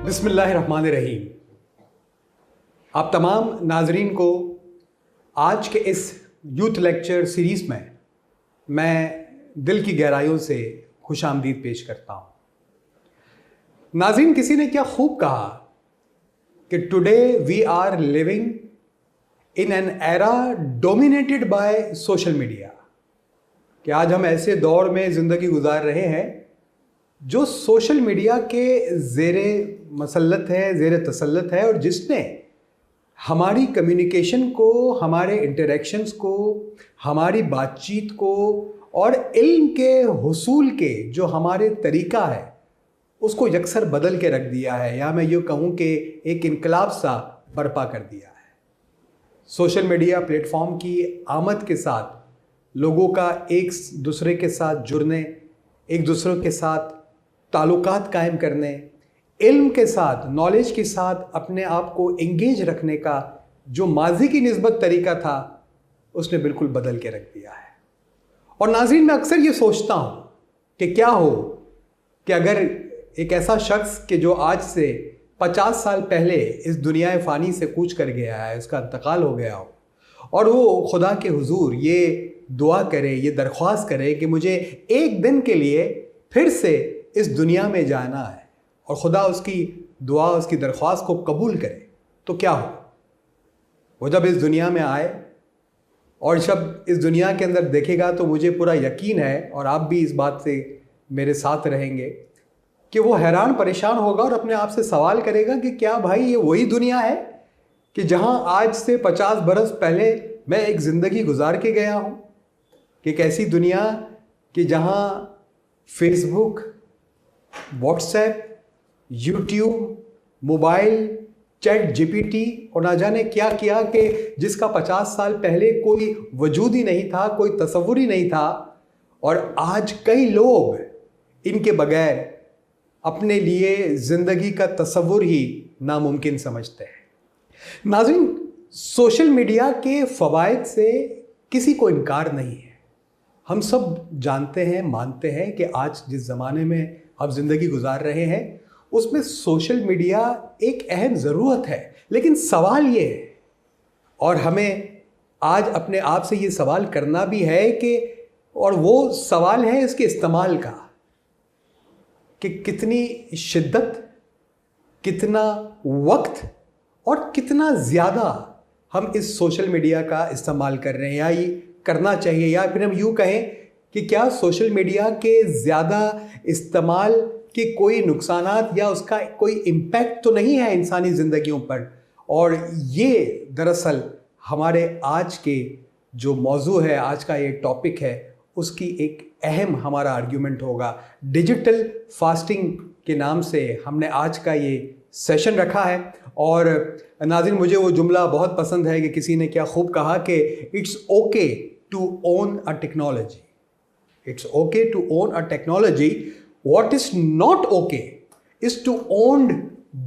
बिस्मिल्लाहिर्रहमानिर्रहीम। आप तमाम नाजरीन को आज के इस यूथ लेक्चर सीरीज़ में मैं दिल की गहराइयों से खुशामदीद पेश करता हूँ। नाजरीन, किसी ने क्या खूब कहा कि today we are living in an era dominated by social media, कि आज हम ऐसे दौर में ज़िंदगी गुजार रहे हैं जो सोशल मीडिया के ज़ेरे मसल्लत है, ज़ेरे तसल्लुत है, और जिसने हमारी कम्युनिकेशन को, हमारे इंटरेक्शंस को, हमारी बातचीत को और इल्म के हुसूल के जो हमारे तरीका है उसको यकसर बदल के रख दिया है, या मैं यूँ कहूँ कि एक इनकलाब सा बर्पा कर दिया है। सोशल मीडिया प्लेटफॉर्म की आमद के साथ लोगों का एक दूसरे के साथ जुड़ने, एक दूसरे के साथ ताल्लुकात कायम करने, इल्म के साथ, नॉलेज के साथ अपने आप को एंगेज रखने का जो माजी की निस्बत तरीका था उसने बिल्कुल बदल के रख दिया है। और नाज़रीन, मैं अक्सर ये सोचता हूँ कि क्या हो कि अगर एक ऐसा शख्स कि जो आज से 50 साल पहले इस दुनिया फ़ानी से कूच कर गया है, उसका इंतकाल हो गया हो, और वो खुदा के हुजूर ये दुआ करे, ये दरख्वास्त करे कि मुझे एक दिन के लिए फिर से इस दुनिया में जाना है, और खुदा उसकी दुआ, उसकी दरख्वास्त को कबूल करे, तो क्या हो? वो जब इस दुनिया में आए और जब इस दुनिया के अंदर देखेगा तो मुझे पूरा यकीन है, और आप भी इस बात से मेरे साथ रहेंगे, कि वो हैरान परेशान होगा और अपने आप से सवाल करेगा कि क्या भाई ये वही दुनिया है कि जहां आज से 50 बरस पहले मैं एक ज़िंदगी गुजार के गया हूं? कि एक ऐसी दुनिया कि जहां Facebook, WhatsApp, YouTube, mobile, chat GPT और ना जाने क्या किया, कि जिसका 50 साल पहले कोई वजूद ही नहीं था, कोई तसव्वुर ही नहीं था, और आज कई लोग इनके बगैर अपने लिए ज़िंदगी का तसव्वुर ही नामुमकिन समझते हैं। नाज़रीन, सोशल मीडिया के फ़वाइद से किसी को इनकार नहीं है। हम सब जानते हैं, मानते हैं कि आज जिस ज़माने में हम ज़िंदगी गुजार रहे हैं उसमें सोशल मीडिया एक अहम ज़रूरत है। लेकिन सवाल ये है, और हमें आज अपने आप से ये सवाल करना भी है कि, और वो सवाल है इसके इस्तेमाल का, कि कितनी शिद्दत, कितना वक्त और कितना ज़्यादा हम इस सोशल मीडिया का इस्तेमाल कर रहे हैं, या ये करना चाहिए, या फिर हम यूँ कहें कि क्या सोशल मीडिया के ज़्यादा इस्तेमाल के कोई नुकसानात या उसका कोई इम्पैक्ट तो नहीं है इंसानी ज़िंदगियों पर। और ये दरअसल हमारे आज के जो मौजू है, आज का ये टॉपिक है, उसकी एक अहम हमारा आर्ग्यूमेंट होगा। डिजिटल फास्टिंग के नाम से हमने आज का ये सेशन रखा है। और नाज़रीन, मुझे वो जुमला बहुत पसंद है कि किसी ने क्या खूब कहा कि it's okay to own a technology, it's okay to own a technology, what is not okay is to owned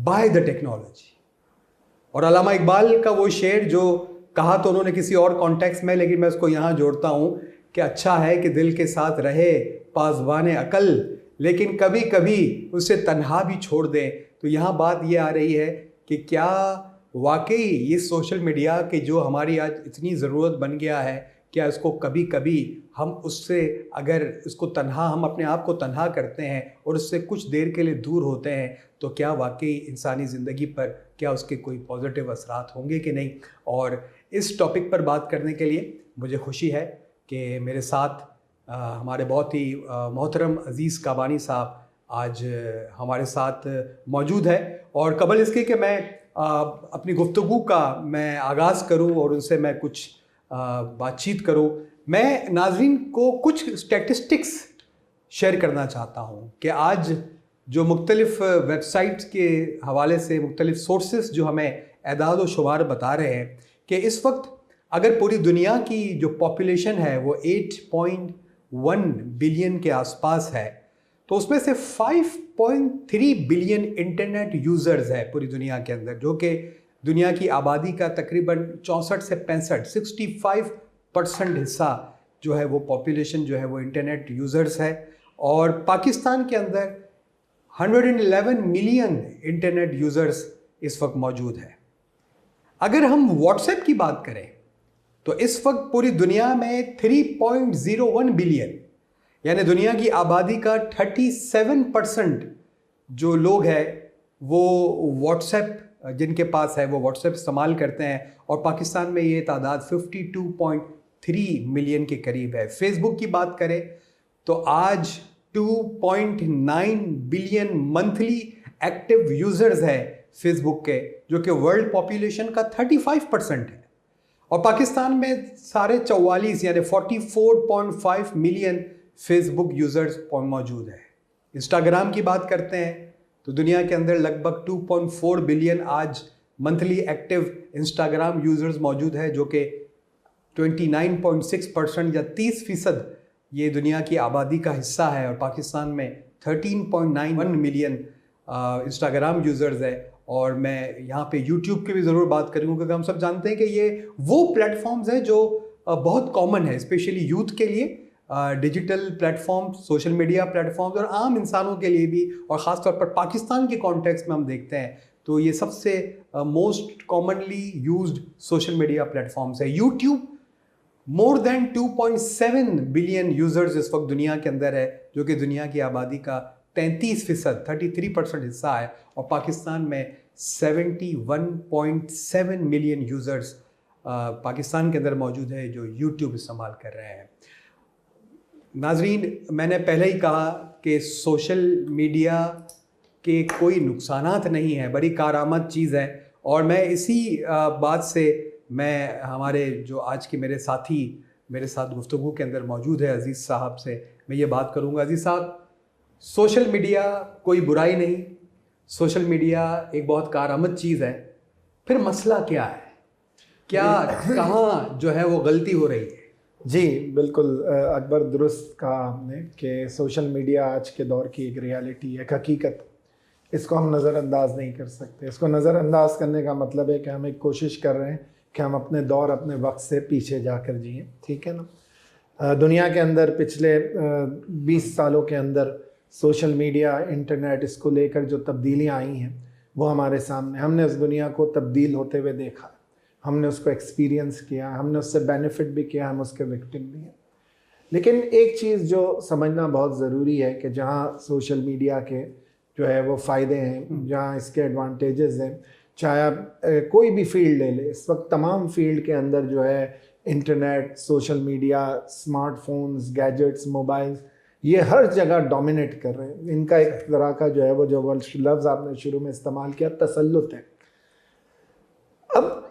by the technology. और अल्लामा इकबाल का वो शेर जो कहा तो उन्होंने किसी और कॉन्टेक्स्ट में, लेकिन मैं उसको यहाँ जोड़ता हूँ कि अच्छा है कि दिल के साथ रहे पासबाने अकल, लेकिन कभी कभी उसे तन्हा भी छोड़ दें। तो यहाँ बात ये आ रही है कि क्या वाकई ये सोशल मीडिया की जो हमारी आज इतनी ज़रूरत बन गया है, क्या इसको कभी कभी हम उससे, अगर इसको तन्हा, हम अपने आप को तन्हा करते हैं और उससे कुछ देर के लिए दूर होते हैं, तो क्या वाकई इंसानी ज़िंदगी पर क्या उसके कोई पॉजिटिव असरात होंगे कि नहीं? और इस टॉपिक पर बात करने के लिए मुझे खुशी है कि मेरे साथ हमारे बहुत ही मोहतरम अज़ीज़ काबानी साहब आज हमारे साथ मौजूद है। और कबल इसके कि मैं अपनी गुफ्तगू का मैं आगाज़ करूं और उनसे मैं कुछ बातचीत करूं, मैं नाज़रीन को कुछ स्टैटिस्टिक्स शेयर करना चाहता हूं कि आज जो मुख्तलिफ़ वेबसाइट्स के हवाले से मुख्तलिफ़ सोर्सेस जो हमें एदाद व शुमार बता रहे हैं कि इस वक्त अगर पूरी दुनिया की जो पॉपुलेशन है वो 8.1 बिलियन के आसपास है, तो उसमें से 5.3 बिलियन इंटरनेट यूज़र्स है पूरी दुनिया के अंदर, जो कि दुनिया की आबादी का तकरीबन 64 से 65% हिस्सा जो है वो पॉपुलेशन जो है वो इंटरनेट यूज़र्स है। और पाकिस्तान के अंदर 111 मिलियन इंटरनेट यूजर्स इस वक्त मौजूद है। अगर हम व्हाट्सएप की बात करें तो इस वक्त पूरी दुनिया में 3.01 बिलियन यानी दुनिया की आबादी का 37% जो लोग हैं वो व्हाट्सएप जिनके पास है वो व्हाट्सएप इस्तेमाल करते हैं, और पाकिस्तान में ये तादाद 52.3 मिलियन के करीब है। फेसबुक की बात करें तो आज 2.9 बिलियन मंथली एक्टिव यूजर्स है फेसबुक के, जो कि वर्ल्ड पॉपुलेशन का 35% है। और पाकिस्तान में 44.5 यानी 44.5 मिलियन फेसबुक यूजर्स मौजूद है। इंस्टाग्राम की बात करते हैं तो दुनिया के अंदर लगभग 2.4 बिलियन आज मंथली एक्टिव इंस्टाग्राम यूजर्स मौजूद है, जो कि 29.6% या 30% ये दुनिया की आबादी का हिस्सा है। और पाकिस्तान में 13.91 मिलियन इंस्टाग्राम यूज़र्स है। और मैं यहाँ पे यूट्यूब की भी ज़रूर बात करूँगा, क्योंकि हम सब जानते हैं कि ये वो प्लेटफॉर्म्स हैं जो बहुत कॉमन है, स्पेशली यूथ के लिए। Digital platform, social media platforms और आम इंसानों के लिए भी, और ख़ास तौर पर पाकिस्तान के कॉन्टेक्स्ट में हम देखते हैं तो ये सबसे most commonly used social media platforms है। YouTube more than 2.7 billion users इस वक्त दुनिया के अंदर है, जो कि दुनिया की आबादी का 33% 33% हिस्सा है। और पाकिस्तान में 71.7 मिलियन यूजर्स पाकिस्तान के अंदर मौजूद है जो यूट्यूब इस्तेमाल कर रहे हैं। नाजरीन, मैंने पहले ही कहा कि सोशल मीडिया के कोई नुकसानात नहीं है, बड़ी कारआमद चीज़ है। और मैं इसी बात से मैं हमारे जो आज के मेरे साथी मेरे साथ गुफ्तगू के अंदर मौजूद है अज़ीज़ साहब से मैं ये बात करूँगा। अज़ीज़ साहब, सोशल मीडिया कोई बुराई नहीं, सोशल मीडिया एक बहुत कारआमद चीज़ है, फिर मसला क्या है, क्या कहाँ जो है वो गलती हो रही है? जी बिल्कुल अकबर, दुरुस्त कहा आपने कि सोशल मीडिया आज के दौर की एक रियलिटी है, एक हकीकत। इसको हम नज़रअंदाज नहीं कर सकते। इसको नज़रअंदाज करने का मतलब है कि हम एक कोशिश कर रहे हैं कि हम अपने दौर अपने वक्त से पीछे जाकर जिएं, ठीक है ना। दुनिया के अंदर पिछले 20 सालों के अंदर सोशल मीडिया, इंटरनेट, इसको लेकर जो तब्दीलियाँ आई हैं वो हमारे सामने, हमने उस दुनिया को तब्दील होते हुए देखा, हमने उसको एक्सपीरियंस किया, हमने उससे बेनिफिट भी किया, हम उसके विक्टिम भी हैं। लेकिन एक चीज़ जो समझना बहुत ज़रूरी है कि जहाँ सोशल मीडिया के जो है वो फ़ायदे हैं, जहाँ इसके एडवांटेजेस हैं, चाहे आप कोई भी फील्ड ले ले, इस वक्त तमाम फील्ड के अंदर जो है internet, social media, smartphones, gadgets, mobiles, ये हर जगह डोमिनेट कर रहे हैं। इनका एक तरह का जो है वो जो लफ्ज़ आपने शुरू में इस्तेमाल किया, तसल्लुत है। अब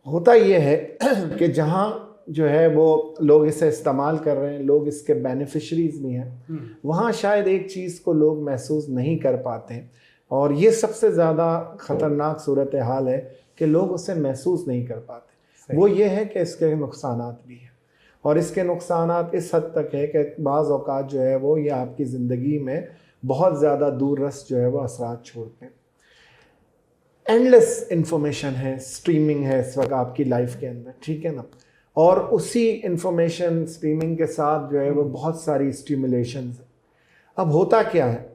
होता ये है कि जहाँ जो है वो लोग इसे इस्तेमाल कर रहे हैं, लोग इसके बेनिफिशरीज भी हैं, वहाँ शायद एक चीज़ को लोग महसूस नहीं कर पाते हैं। और ये सबसे ज़्यादा ख़तरनाक सूरत हाल है कि लोग उसे महसूस नहीं कर पाते। वो ये है कि इसके नुकसानात भी हैं, और इसके नुकसानात इस हद तक है कि बाज़ औक़ात जो है वो ये आपकी ज़िंदगी में बहुत ज़्यादा दूररस जो है वो असरात छोड़ते हैं। एंडलेस इंफॉर्मेशन है, स्ट्रीमिंग है इस वक्त आपकी लाइफ के अंदर, ठीक है ना। और उसी इंफॉर्मेशन स्ट्रीमिंग के साथ जो है वो बहुत सारी स्टिमुलेशंस है। अब होता क्या है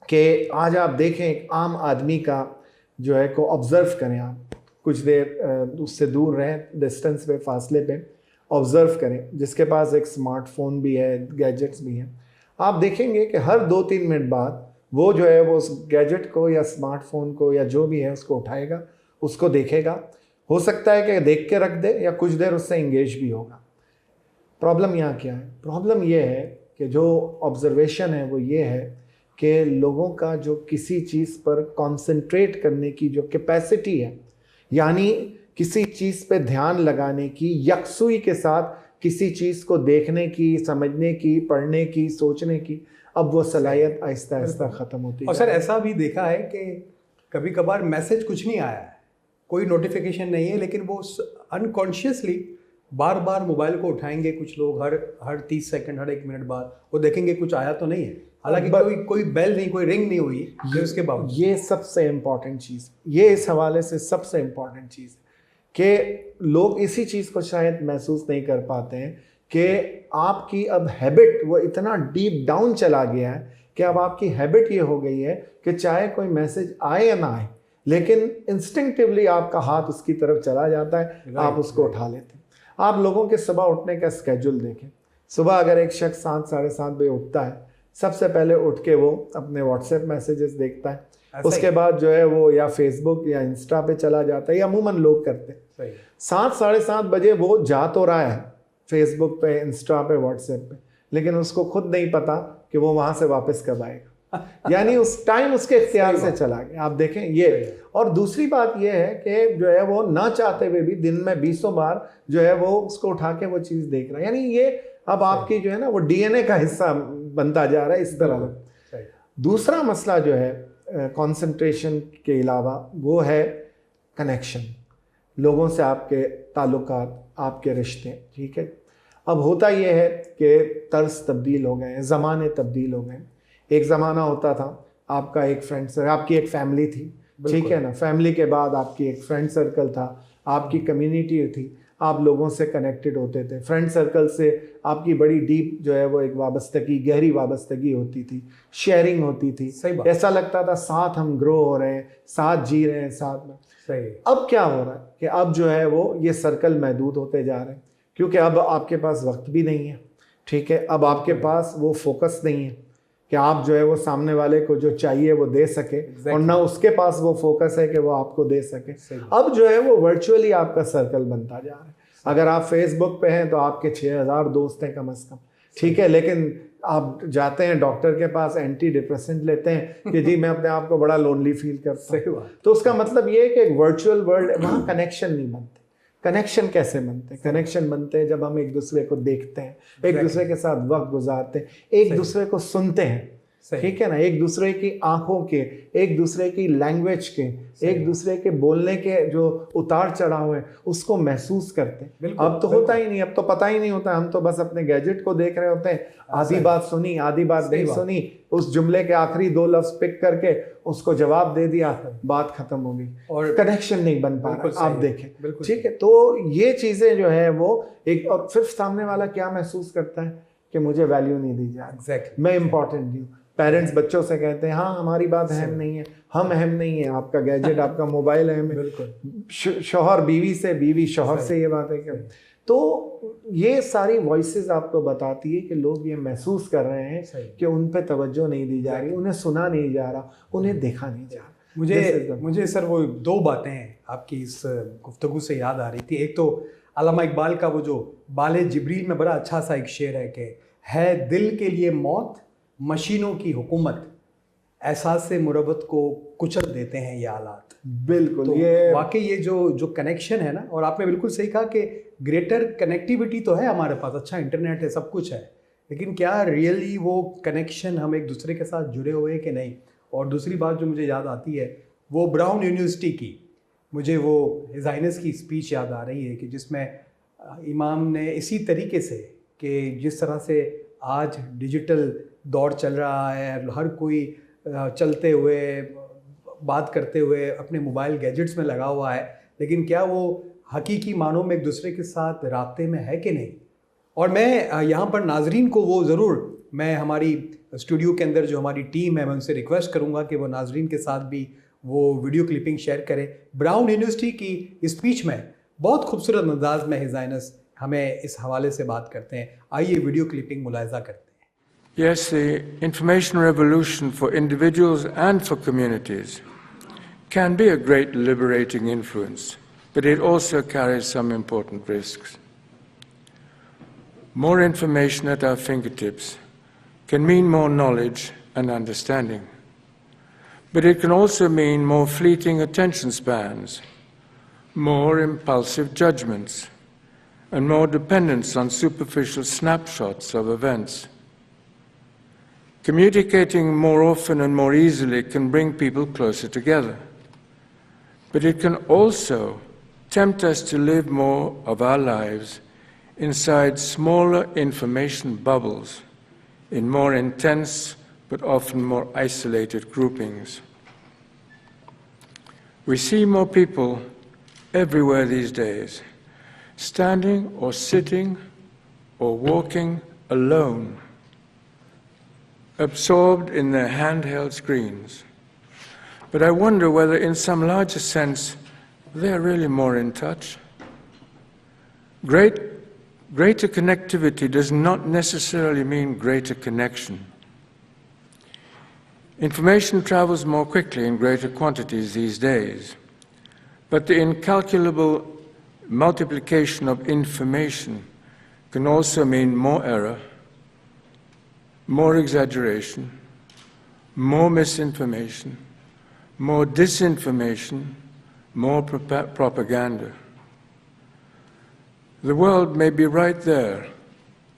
कि आज आप देखें एक आम आदमी का जो है को ऑब्ज़र्व करें, आप कुछ देर उससे दूर रहें, डिस्टेंस पे, फासले पे ऑब्ज़र्व करें, जिसके पास एक स्मार्टफोन भी है, गैजेट्स भी हैं। आप देखेंगे कि हर 2-3 मिनट बाद वो जो है वो उस गैजेट को या स्मार्टफोन को या जो भी है उसको उठाएगा, उसको देखेगा। हो सकता है कि देख के रख दे या कुछ देर उससे इंगेज भी होगा। प्रॉब्लम यहाँ क्या है? प्रॉब्लम ये है कि जो ऑब्जर्वेशन है वो ये है कि लोगों का जो किसी चीज़ पर कंसंट्रेट करने की जो कैपेसिटी है, यानी किसी चीज़ पे ध्यान लगाने की, यकसुई के साथ किसी चीज़ को देखने की, समझने की, पढ़ने की, सोचने की, अब वो सलाहियत आहिस्ता आहिस्ता ख़त्म होती है। और सर ऐसा भी देखा है कि कभी कभार मैसेज कुछ नहीं आया है, कोई नोटिफिकेशन नहीं है, लेकिन वो अनकॉन्शियसली बार बार मोबाइल को उठाएंगे कुछ लोग, हर 30 सेकंड, हर 1 मिनट बाद वो देखेंगे कुछ आया तो नहीं है, हालांकि कोई बेल नहीं, कोई रिंग नहीं हुई, तो उसके बावजूद ये सबसे इम्पॉर्टेंट चीज़, ये इस हवाले से सबसे इम्पॉर्टेंट चीज़ कि लोग इसी चीज़ को शायद महसूस नहीं कर पाते हैं कि आपकी अब हैबिट वो इतना डीप डाउन चला गया है कि अब आपकी हैबिट ये हो गई है कि चाहे कोई मैसेज आए या ना आए, लेकिन इंस्टिंक्टिवली आपका हाथ उसकी तरफ चला जाता है, आप उसको उठा लेते हैं। आप लोगों के सुबह उठने का स्केड्यूल देखें। सुबह अगर एक शख्स 7 साढ़े 7 बजे उठता है, सबसे पहले उठ के वो अपने व्हाट्सएप मैसेजेस देखता है, उसके बाद जो है वो या फेसबुक या इंस्टा पे चला जाता है, या अमूमन लोग करते हैं। 7 साढ़े 7 बजे वो जा तो रहा है फेसबुक पे, इंस्टा पे, व्हाट्सएप पे, लेकिन उसको खुद नहीं पता कि वो वहां से वापस कब आएगा। यानी उस टाइम उसके इख्तियार से चला गया। आप देखें ये। और दूसरी बात ये है कि जो है वो ना चाहते हुए भी दिन में 20 बार जो है वो उसको उठा के वो चीज़ देख रहा है। यानी ये अब आपकी जो है ना वो डीएनए का हिस्सा बनता जा रहा है इस तरह। दूसरा मसला जो है कंसंट्रेशन के अलावा वो है कनेक्शन, लोगों से आपके ताल्लुकात, आपके रिश्ते। ठीक है, अब होता ये है कि तर्ज तब्दील हो गए हैं, ज़माने तब्दील हो गए हैं। एक ज़माना होता था आपका एक फ्रेंड सर्कल, आपकी एक फैमिली थी, ठीक है ना, फैमिली के बाद आपकी एक फ्रेंड सर्कल था, आपकी कम्युनिटी थी, आप लोगों से कनेक्टेड होते थे। फ्रेंड सर्कल से आपकी बड़ी डीप जो है वो एक वाबस्तगी, गहरी वाबस्तगी होती थी, शेयरिंग होती थी, ऐसा लगता था साथ हम ग्रो हो रहे हैं, साथ जी रहे हैं, साथ में। सही। अब क्या हो रहा है कि अब जो है वो ये सर्कल महदूद होते जा रहे हैं, क्योंकि अब आपके पास वक्त भी नहीं है। ठीक है, अब आपके पास वो फोकस नहीं है कि आप जो है वो सामने वाले को जो चाहिए वो दे सके, और ना उसके पास वो फोकस है कि वो आपको दे सके। अब जो है वो वर्चुअली आपका सर्कल बनता जा रहा है। अगर आप फेसबुक पे हैं तो आपके 6000 दोस्त हैं कम से कम, ठीक है, लेकिन आप जाते हैं डॉक्टर के पास, एंटी डिप्रेसेंट लेते हैं कि जी मैं अपने आप को बड़ा लोनली फील करता हूँ। तो उसका मतलब ये है कि एक वर्चुअल वर्ल्ड, वहाँ कनेक्शन नहीं बनते। कनेक्शन कैसे बनते हैं? कनेक्शन बनते हैं जब हम एक दूसरे को देखते हैं, एक दूसरे के साथ वक्त गुजारते हैं, एक दूसरे को सुनते हैं, ठीक है ना, एक दूसरे की आंखों के, एक दूसरे की लैंग्वेज के, एक दूसरे के बोलने के जो उतार चढ़ाव है उसको महसूस करते हैं। अब तो होता ही नहीं, अब तो पता ही नहीं होता, हम तो बस अपने गैजेट को देख रहे होते हैं, आधी बात सुनी, आधी बात नहीं सुनी, उस जुमले के आखिरी 2 लफ्ज पिक करके उसको जवाब दे दिया, बात खत्म हो गई, और कनेक्शन नहीं बन पा रहा। आप देखें, ठीक है, तो ये चीजें जो है वो एक, और फिर सामने वाला क्या महसूस करता है कि मुझे वैल्यू नहीं दी जा रही, मैं इंपॉर्टेंट नहीं हूँ। पेरेंट्स बच्चों से कहते हैं हाँ हमारी बात अहम नहीं है, हम अहम नहीं है, आपका गैजेट आपका मोबाइल अहम है। शौहर बीवी से, बीवी शौहर से ये बात है क्या? तो ये सारी वॉइसेस आपको बताती है कि लोग ये महसूस कर रहे हैं कि उन पे तवज्जो नहीं दी जा रही, उन्हें सुना नहीं जा रहा, उन्हें देखा नहीं जा रहा। मुझे सर वो 2 बातें आपकी इस गुफ्तगू से याद आ रही थी। एक तो अल्लामा इकबाल का वो जो बाले जिब्रील में बड़ा अच्छा सा एक शेर है कि है दिल के लिए मौत मशीनों की हुकूमत, एहसास से मुरब्बत को कुचल देते हैं ये हालात। बिल्कुल, तो ये वाकई ये जो कनेक्शन है ना, और आपने बिल्कुल सही कहा कि ग्रेटर कनेक्टिविटी तो है हमारे पास, अच्छा इंटरनेट है, सब कुछ है, लेकिन क्या रियली वो कनेक्शन हम एक दूसरे के साथ जुड़े हुए कि नहीं। और दूसरी बात जो मुझे याद आती है वो ब्राउन यूनिवर्सिटी की, मुझे वो हिज हाइनेस की स्पीच याद आ रही है कि जिसमें इमाम ने इसी तरीके से कि जिस तरह से आज डिजिटल दौर चल रहा है, हर कोई चलते हुए, बात करते हुए अपने मोबाइल गैजेट्स में लगा हुआ है, लेकिन क्या वो हकीकी मानों में एक दूसरे के साथ राब्ते में है कि नहीं। और मैं यहाँ पर नाजरीन को वो ज़रूर, मैं हमारी स्टूडियो के अंदर जो हमारी टीम है मैं उनसे रिक्वेस्ट करूँगा कि वो नाजरीन के साथ भी वो वीडियो क्लिपिंग शेयर करें। ब्राउन यूनिवर्सिटी की स्पीच में बहुत खूबसूरत अंदाज में हिज हाइनेस हमें इस हवाले से बात करते हैं। आइए वीडियो क्लिपिंग मुलाहिजा करते हैं। Yes, the information revolution for individuals and for communities can be a great liberating influence, but it also carries some important risks. More information at our fingertips can mean more knowledge and understanding, but it can also mean more fleeting attention spans, more impulsive judgments, and more dependence on superficial snapshots of events. Communicating more often and more easily can bring people closer together, but it can also tempt us to live more of our lives inside smaller information bubbles, in more intense but often more isolated groupings. We see more people everywhere these days, standing or sitting or walking alone, absorbed in their handheld screens. But I wonder whether, in some larger sense, they're really more in touch. Greater connectivity does not necessarily mean greater connection. Information travels more quickly in greater quantities these days, but the incalculable multiplication of information can also mean more error, more exaggeration, more misinformation, more disinformation, more propaganda. The world may be right there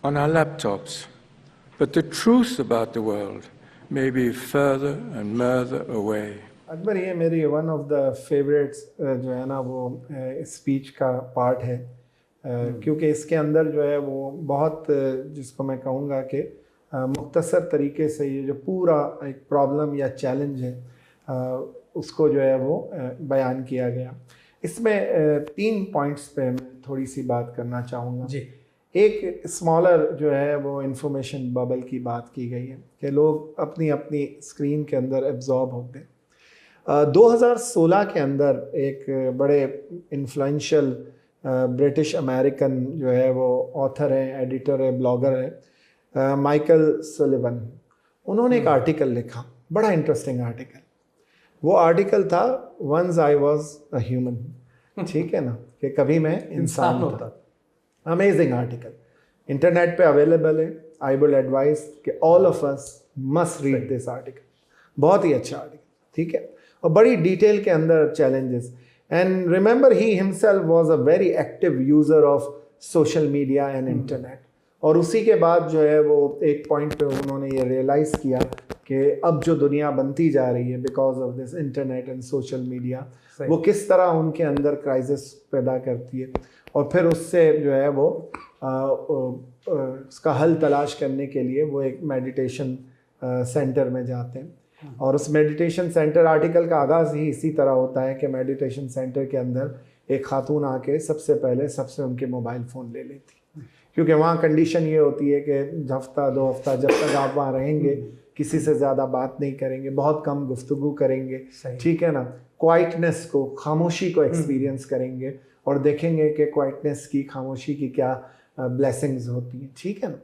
on our laptops, but the truth about the world may be further and further away. Akbar, ये मेरी one of the favourites जो है ना वो speech का part है, क्योंकि इसके अंदर जो है वो बहुत जिसको मैं कहूँगा कि मुख्तसर तरीके से ये जो पूरा एक प्रॉब्लम या चैलेंज है उसको जो है वो बयान किया गया। इसमें 3 पॉइंट्स पे मैं थोड़ी सी बात करना चाहूँगा जी। एक स्मॉलर जो है वो इंफॉर्मेशन बबल की बात की गई है कि लोग अपनी अपनी स्क्रीन के अंदर एब्जॉर्ब होते हैं। 2016 के अंदर एक बड़े इन्फ्लुएंशियल ब्रिटिश अमेरिकन जो है वो ऑथर है, एडिटर है, ब्लॉगर है, माइकल सुलिवन। उन्होंने एक आर्टिकल लिखा, बड़ा इंटरेस्टिंग आर्टिकल। वो आर्टिकल था once I was a human, ठीक है ना, कि कभी मैं इंसान होता। अमेजिंग आर्टिकल, इंटरनेट पे अवेलेबल है। आई विल एडवाइस कि all of us must read this article. बहुत ही अच्छा आर्टिकल, ठीक है, और बड़ी डिटेल के अंदर challenges. And remember he himself was a very active user of social media and internet. और उसी के बाद जो है वो एक पॉइंट पे उन्होंने ये रियलाइज़ किया कि अब जो दुनिया बनती जा रही है because of this internet and social media, वो किस तरह उनके अंदर क्राइसिस पैदा करती है। और फिर उससे जो है वो उसका हल तलाश करने के लिए वो एक मेडिटेशन सेंटर में जाते हैं। और उस मेडिटेशन सेंटर, आर्टिकल का आगाज़ ही इसी तरह होता है कि मेडिटेशन सेंटर के अंदर एक खातून आके सबसे पहले सबसे उनके मोबाइल फ़ोन ले लेती, क्योंकि वहाँ कंडीशन ये होती है कि हफ्ता 2 हफ्ता जब तक आप वहाँ रहेंगे किसी से ज़्यादा बात नहीं करेंगे, बहुत कम गुफ्तगू करेंगे, ठीक है ना, क्वाइटनेस को, खामोशी को एक्सपीरियंस करेंगे और देखेंगे कि क्वाइटनेस की, खामोशी की क्या ब्लेसिंग्स होती हैं, ठीक है ना।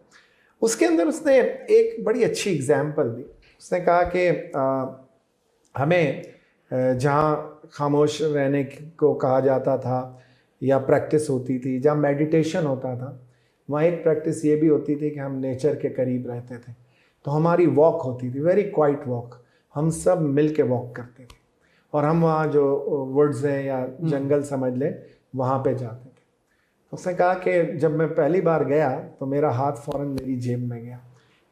उसके अंदर उसने एक बड़ी अच्छी एग्जाम्पल दी। उसने कहा कि हमें जहाँ खामोश रहने को कहा जाता था या प्रैक्टिस होती थी, जहाँ मेडिटेशन होता था, वहाँ एक प्रैक्टिस ये भी होती थी कि हम नेचर के करीब रहते थे। तो हमारी वॉक होती थी, वेरी क्वाइट वॉक, हम सब मिल के वॉक करते थे और हम वहाँ जो वुड्स हैं या जंगल समझ लें वहाँ पे जाते थे। तो उसने कहा कि जब मैं पहली बार गया तो मेरा हाथ फ़ौरन मेरी जेब में गया,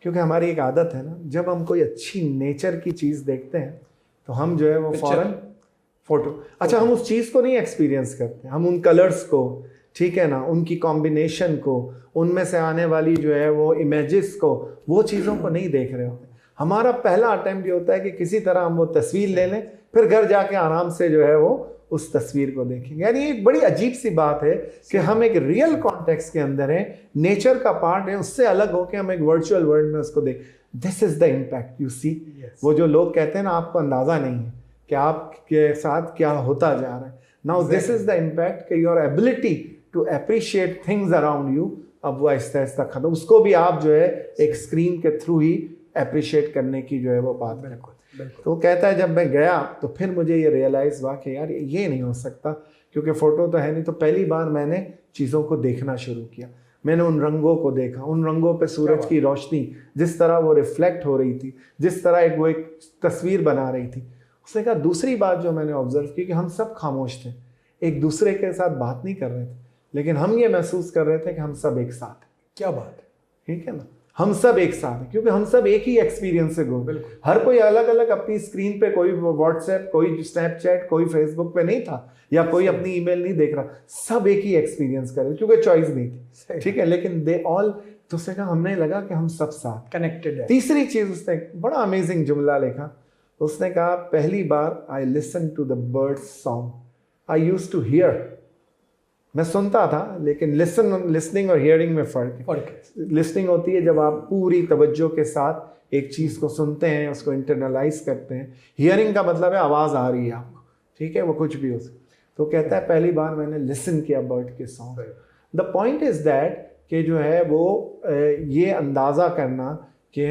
क्योंकि हमारी एक आदत है ना, जब हम कोई अच्छी नेचर की चीज़ देखते हैं तो हम जो है वो फ़ौरन फ़ोटो, अच्छा हम उस चीज़ को नहीं एक्सपीरियंस करते, हम उन कलर्स को, ठीक है ना, उनकी कॉम्बिनेशन को, उनमें से आने वाली जो है वो इमेजेस को, वो चीज़ों को नहीं देख रहे होते। हमारा पहला अटेम्प्ट ये होता है कि किसी तरह हम वो तस्वीर ले लें, फिर घर जाके आराम से जो है वो उस तस्वीर को देखेंगे। यानी एक बड़ी अजीब सी बात है कि हम एक रियल कॉन्टेक्स्ट के अंदर हैं, नेचर का पार्ट है, उससे अलग होकर हम एक वर्चुअल वर्ल्ड में उसको देख। This is the impact you see. वो जो लोग कहते हैं ना, आपको अंदाज़ा नहीं है कि आपके साथ क्या होता जा रहा है। Now this is the impact कि your ability to appreciate things around you, अब वो आहिस्ता आहिस्ता खत्म, उसको भी आप जो है एक स्क्रीन के थ्रू ही अप्रिशिएट करने की जो है वो बात है। तो कहता है जब मैं गया तो फिर मुझे ये रियलाइज़ हुआ कि यार ये नहीं हो सकता, क्योंकि फ़ोटो तो है नहीं। तो पहली बार मैंने चीज़ों को देखना शुरू किया, मैंने उन रंगों को देखा, उन रंगों पे सूरज की रोशनी जिस तरह वो रिफ्लेक्ट हो रही थी, जिस तरह वो एक तस्वीर बना रही थी। उसने कहा दूसरी बात जो मैंने ऑब्जर्व की कि हम सब खामोश थे, एक दूसरे के साथ बात नहीं कर रहे थे, लेकिन हम ये महसूस कर रहे थे कि हम सब एक साथ हैं। क्या बात है, ठीक है ना, हम सब एक साथ हैं, क्योंकि हम सब एक ही एक्सपीरियंस से गो। हर कोई अलग अलग अपनी स्क्रीन पे, कोई व्हाट्सएप, कोई स्नैपचैट, कोई फेसबुक पे नहीं था, या कोई अपनी ईमेल नहीं देख रहा, सब एक ही एक्सपीरियंस कर रहे, क्योंकि चॉइस नहीं थी, ठीक है। लेकिन दे ऑल, तो उसने कहा हमने लगा कि हम सब साथ कनेक्टेड है। तीसरी चीज उसने बड़ा अमेजिंग जुमला लिखा, उसने कहा पहली बार I listen to the birds song, I used to hear, मैं सुनता था, लेकिन लिसनिंग और हियरिंग में फ़र्क है। लिसनिंग होती है जब आप पूरी तवज्जो के साथ एक चीज़ को सुनते हैं, उसको इंटरनलाइज करते हैं। हियरिंग का मतलब है आवाज़ आ रही है आपको, ठीक है, वो कुछ भी हो सकता। तो कहता है पहली बार मैंने लिसन किया बर्ड के song. The point is that कि जो है वो ये अंदाज़ा करना कि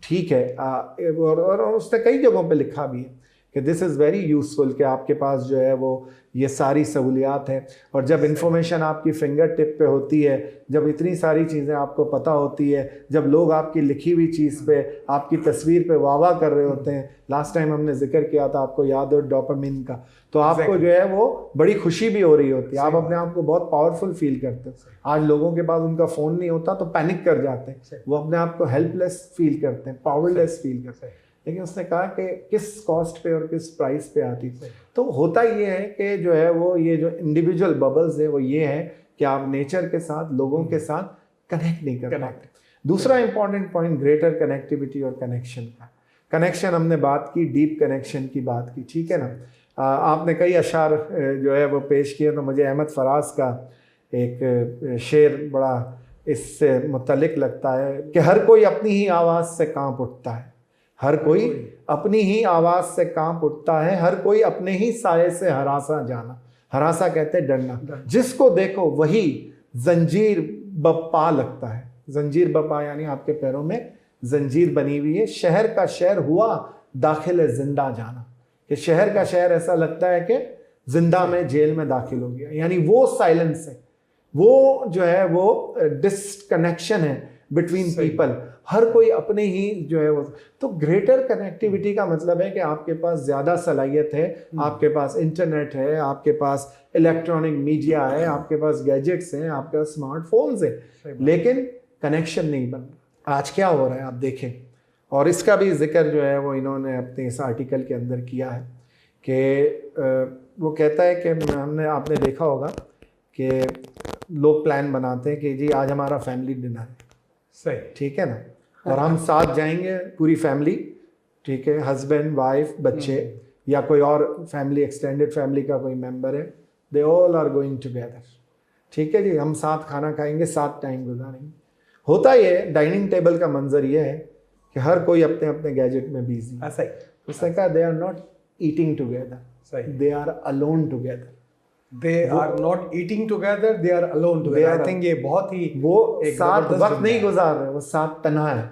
ठीक है, और उसने कई जगहों पे लिखा भी है कि दिस इज़ वेरी यूज़फुल, कि आपके पास जो है वो ये सारी सहूलियात है। और जब इन्फॉर्मेशन आपकी फिंगर टिप पे होती है, जब इतनी सारी चीज़ें आपको पता होती है, जब लोग आपकी लिखी हुई चीज़ पे, आपकी तस्वीर पे वाह कर रहे होते हैं। लास्ट टाइम हमने जिक्र किया था, आपको याद हो, डोपामिन का, तो आपको जो है वो बड़ी खुशी भी हो रही होती है, आप अपने आप को बहुत पावरफुल फील करते हो। आज लोगों के पास उनका फ़ोन नहीं होता तो पैनिक कर जाते हैं, वो अपने आप को हेल्पलेस फील करते हैं, पावरलेस फील करते हैं। लेकिन उसने कहा कि किस कॉस्ट पे और किस प्राइस पे आती है। तो होता ये है कि जो है वो ये जो इंडिविजुअल बबल्स है वो ये है कि आप नेचर के साथ, लोगों के साथ कनेक्ट नहीं कर पाते। दूसरा इंपॉर्टेंट पॉइंट ग्रेटर कनेक्टिविटी और कनेक्शन का। कनेक्शन हमने बात की, डीप कनेक्शन की बात की, ठीक है ना। आपने कई अशार जो है वो पेश किए, तो मुझे अहमद फराज का एक शेर बड़ा इससे मुतल्लिक लगता है कि हर कोई अपनी ही आवाज़ से कांप उठता है, हर कोई अपनी ही आवाज़ से कांप उठता है, हर कोई अपने ही साये से हरासा जाना। हरासा कहते हैं डरना। जिसको देखो वही जंजीर बपा लगता है। जंजीर बपा यानी आपके पैरों में जंजीर बनी हुई है। शहर का शहर हुआ दाखिल जिंदा जाना, कि शहर का शहर ऐसा लगता है कि जिंदा में जेल में दाखिल हो गया। यानी वो साइलेंस है, वो जो है वो डिसकनेक्शन है बिटवीन पीपल। हर कोई अपने ही जो है वो। तो ग्रेटर कनेक्टिविटी का मतलब है कि आपके पास ज़्यादा सलाहियत है, आपके पास इंटरनेट है, आपके पास इलेक्ट्रॉनिक मीडिया है, आपके पास गैजेट्स हैं, आपके पास स्मार्टफोन्स हैं, लेकिन कनेक्शन नहीं बन रहा। आज क्या हो रहा है आप देखें, और इसका भी जिक्र जो है वो इन्होंने अपने इस आर्टिकल के अंदर किया है कि वो कहता है कि आपने देखा होगा कि लोग प्लान बनाते हैं कि जी आज हमारा फैमिली डिनर है, सही, ठीक है ना, और हम साथ जाएंगे पूरी फैमिली, ठीक है, हस्बैंड वाइफ बच्चे या कोई और फैमिली, एक्सटेंडेड फैमिली का कोई मेंबर है, they all are going together, ठीक है जी, हम साथ खाना खाएंगे, साथ टाइम गुजारेंगे। होता ये डाइनिंग टेबल का मंजर ये है कि हर कोई अपने अपने गैजेट में बिजी है। सही। उसने कहा they are not eating together, they are alone together. They are not eating together, they are alone together. I think ये बहुत ही वो साथ वक्त नहीं गुजार रहे, वो साथ तन्हा है,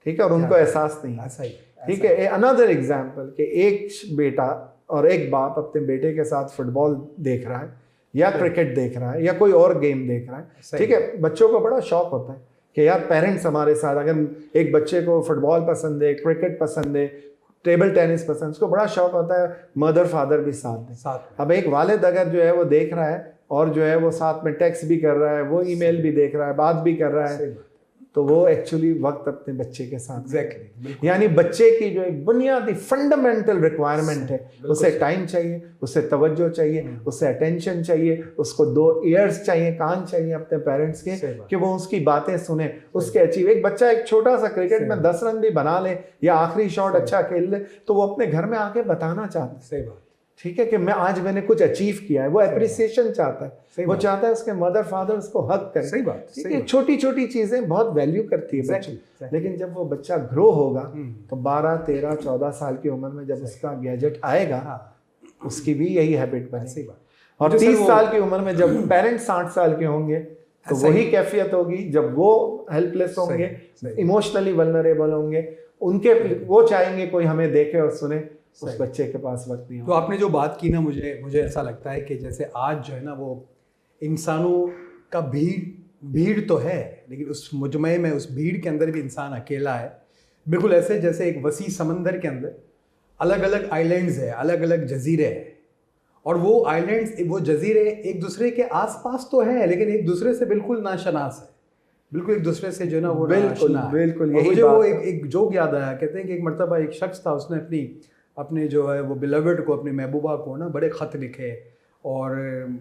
ठीक है, और उनको एहसास नहीं है। ऐसा ही, ठीक है। अनदर एग्जाम्पल कि एक बेटा और एक बाप अपने बेटे के साथ फुटबॉल देख रहा है या क्रिकेट देख रहा है या कोई और गेम देख रहा है, ठीक है। बच्चों को बड़ा शौक होता है कि यार पेरेंट्स हमारे साथ, अगर एक बच्चे को फुटबॉल पसंद है, क्रिकेट पसंद है, टेबल टेनिस पसंद, उसको बड़ा शौक होता है मदर फादर भी साथ दें। अब एक वालिद अगर जो है वो देख रहा है और जो है वो साथ में टेक्स्ट भी कर रहा है, वो ईमेल भी देख रहा है, बात भी कर रहा है, तो वो एक्चुअली वक्त अपने बच्चे के साथ, एग्जैक्टली, यानी बच्चे की जो एक बुनियादी फंडामेंटल रिक्वायरमेंट है, उसे टाइम चाहिए, उसे तवज्जो चाहिए, उसे अटेंशन चाहिए, उसको 2 ईयर्स चाहिए, कान चाहिए अपने पेरेंट्स के, कि वो उसकी बातें सुने, उसके अचीव। एक बच्चा एक छोटा सा क्रिकेट में 10 रन भी बना ले या आखिरी शॉट अच्छा खेल ले, तो वो अपने घर में आके बताना चाहता है, सही बात, ठीक है, कि मैंने कुछ अचीव किया है। वो अप्रिसिएशन चाहता है, वो चाहता है उसके मदर फादर उसको हक करें। सही बात, ठीक है। छोटी छोटी चीजें बहुत वैल्यू करती है बच्चे, लेकिन जब वो बच्चा ग्रो होगा तो 12, 13, 14 साल की उम्र में जब उसका गैजेट आएगा, उसकी भी यही हैबिट बनेगी। और 30 साल की उम्र में जब पेरेंट्स 60 साल के होंगे तो वही कैफियत होगी, जब वो हेल्पलेस होंगे, इमोशनली वल्नरेबल होंगे, उनके वो चाहेंगे कोई हमें देखे और सुने, उस बच्चे के पास वक्त नहीं। तो आपने जो बात की ना, मुझे ऐसा लगता है कि जैसे आज जो है ना वो इंसानों का भीड़ तो है, लेकिन उस मुजमे में, उस भीड़ के अंदर भी इंसान अकेला है। बिल्कुल ऐसे जैसे एक वसी समंदर के अंदर अलग अलग आइलैंड्स है, अलग अलग जजीरे हैं, और वो आइलैंड्स, वो जजीरे एक दूसरे के आसपास तो है, लेकिन एक दूसरे से बिल्कुल नाशनास है, बिल्कुल एक दूसरे से जो ना वो बिल्कुल। मुझे वो एक जोक याद आया। कहते हैं कि एक मरतबा एक शख्स था, उसने अपने जो है वो बिलवर्ड को, अपनी महबूबा को ना बड़े ख़त लिखे, और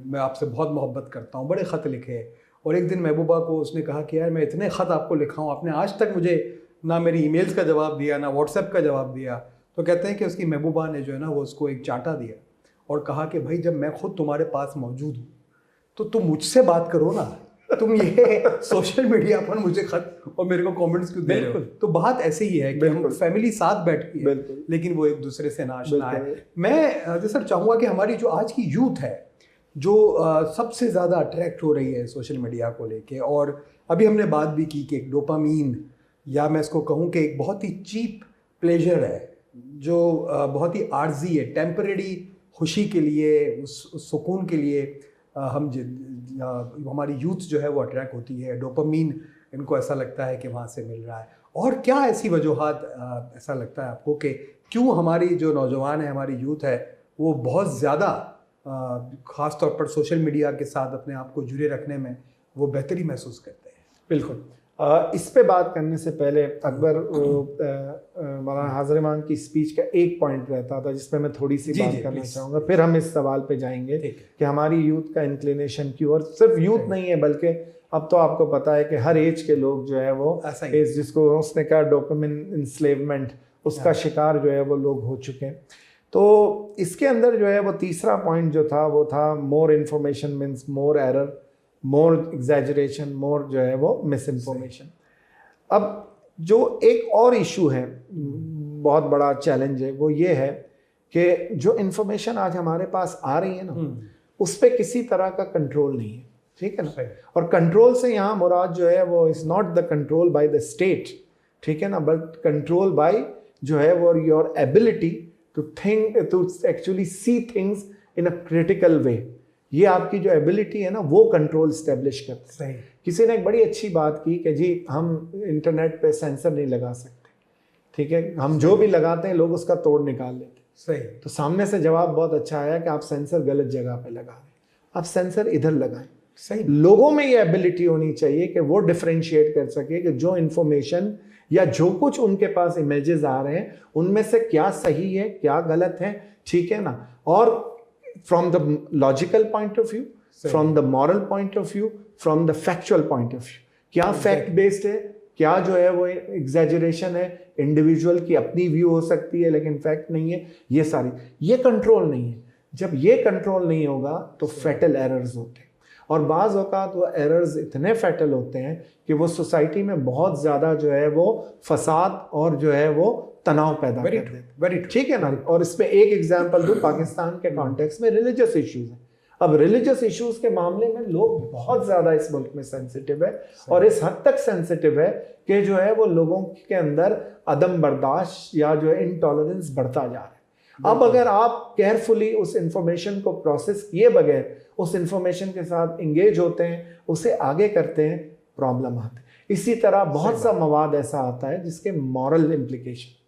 मैं आपसे बहुत मोहब्बत करता हूँ, बड़े ख़त लिखे। और एक दिन महबूबा को उसने कहा कि यार मैं इतने ख़त आपको लिखा हूँ, आपने आज तक मुझे ना मेरी ईमेल्स का जवाब दिया, ना व्हाट्सएप का जवाब दिया। तो कहते हैं कि उसकी महबूबा ने जो है ना वो उसको एक चांटा दिया और कहा कि भाई जब मैं खुद तुम्हारे पास मौजूद हूँ तो तुम मुझसे बात करो ना, तुम ये सोशल मीडिया पर मुझे खत और मेरे को कमेंट्स क्यों दे रहे हो? तो बात ऐसे ही है कि हम फैमिली साथ बैठी है, लेकिन वो एक दूसरे से ना आशना है। मैं सर चाहूँगा कि हमारी जो आज की यूथ है, जो सबसे ज़्यादा अट्रैक्ट हो रही है सोशल मीडिया को लेके, और अभी हमने बात भी की कि एक डोपामीन, या मैं इसको कहूँ कि एक बहुत ही चीप प्लेजर है, जो बहुत ही आर्जी है, टेम्परेरी खुशी के लिए, उस सुकून के लिए हमारी यूथ जो है वो अट्रैक्ट होती है। डोपामीन इनको ऐसा लगता है कि वहाँ से मिल रहा है। और क्या ऐसी वजूहात ऐसा लगता है आपको कि क्यों हमारी जो नौजवान है, हमारी यूथ है, वो बहुत ज़्यादा ख़ास तौर पर सोशल मीडिया के साथ अपने आप को जुड़े रखने में वो बेहतरी महसूस करते हैं? बिल्कुल। इस पे बात करने से पहले अकबर मौलाना हाज़िर इमाम की स्पीच का एक पॉइंट रहता था जिस पे मैं थोड़ी सी बात करना चाहूँगा, फिर हम इस सवाल पे जाएंगे कि हमारी यूथ का इंक्लिनेशन क्यों, और सिर्फ यूथ नहीं है बल्कि अब तो आपको पता है कि हर एज के लोग जो है वो जिसको उसने कहा डोपामिन इंस्लेवमेंट, उसका शिकार जो है वो लोग हो चुके हैं। तो इसके अंदर जो है वो तीसरा पॉइंट जो था वो था more information means more error, more exaggeration, more जो है वो मिस इन्फॉर्मेशन। अब जो एक और इशू है, बहुत बड़ा चैलेंज है, वो ये है कि जो इन्फॉर्मेशन आज हमारे पास आ रही है ना, उस पर किसी तरह का कंट्रोल नहीं है, ठीक है ना। और कंट्रोल से यहाँ मुराद जो है वो is not the control by the state, ठीक है ना, बट कंट्रोल बाय जो है वो your ability to think, to actually see things in a critical way. ये आपकी जो एबिलिटी है ना वो कंट्रोल स्टैब्लिश करते हैं। किसी ने एक बड़ी अच्छी बात की कि जी हम इंटरनेट पे सेंसर नहीं लगा सकते, ठीक है, हम जो भी लगाते हैं लोग उसका तोड़ निकाल लेते हैं। सही। तो सामने से जवाब बहुत अच्छा आया कि आप सेंसर गलत जगह पे लगा रहे हैं, आप सेंसर इधर लगाएं। सही। लोगों में ये एबिलिटी होनी चाहिए कि वो डिफरेंशिएट कर सके कि जो इंफॉर्मेशन या जो कुछ उनके पास इमेजेस आ रहे हैं उनमें से क्या सही है क्या गलत है, ठीक है ना। और from the logical point of view, from the moral point of view, from the factual point of view, क्या फैक्ट बेस्ड है, क्या जो है वो एग्जैजरेशन है, इंडिविजुअल की अपनी व्यू हो सकती है लेकिन फैक्ट नहीं है, ये सारी, ये कंट्रोल नहीं है। जब ये कंट्रोल नहीं होगा तो फैटल एरर्स होते हैं, और बाज़ औक़ात वो एरर्स इतने फैटल होते हैं कि वो सोसाइटी में बहुत ज़्यादा जो है वो फसाद और जो है वो तनाव पैदा कर देते हैं, ठीक है ना। और इसमें एक एग्जांपल दूं, पाकिस्तान के कॉन्टेक्स्ट में रिलीजियस इश्यूज हैं। अब रिलीजियस इश्यूज के मामले में लोग बहुत ज़्यादा इस मुल्क में सेंसिटिव है, और इस हद तक सेंसिटिव है कि जो है वो लोगों के अंदर अदम बर्दाश्त या जो है इनटॉलरेंस बढ़ता जा रहा है। अब अगर आप केयरफुली उस इंफॉर्मेशन को प्रोसेस किए बगैर उस इंफॉर्मेशन के साथ इंगेज होते हैं, उसे आगे करते हैं, प्रॉब्लम आती है। इसी तरह बहुत सा मवाद ऐसा आता है जिसके मॉरल इम्प्लीकेशन,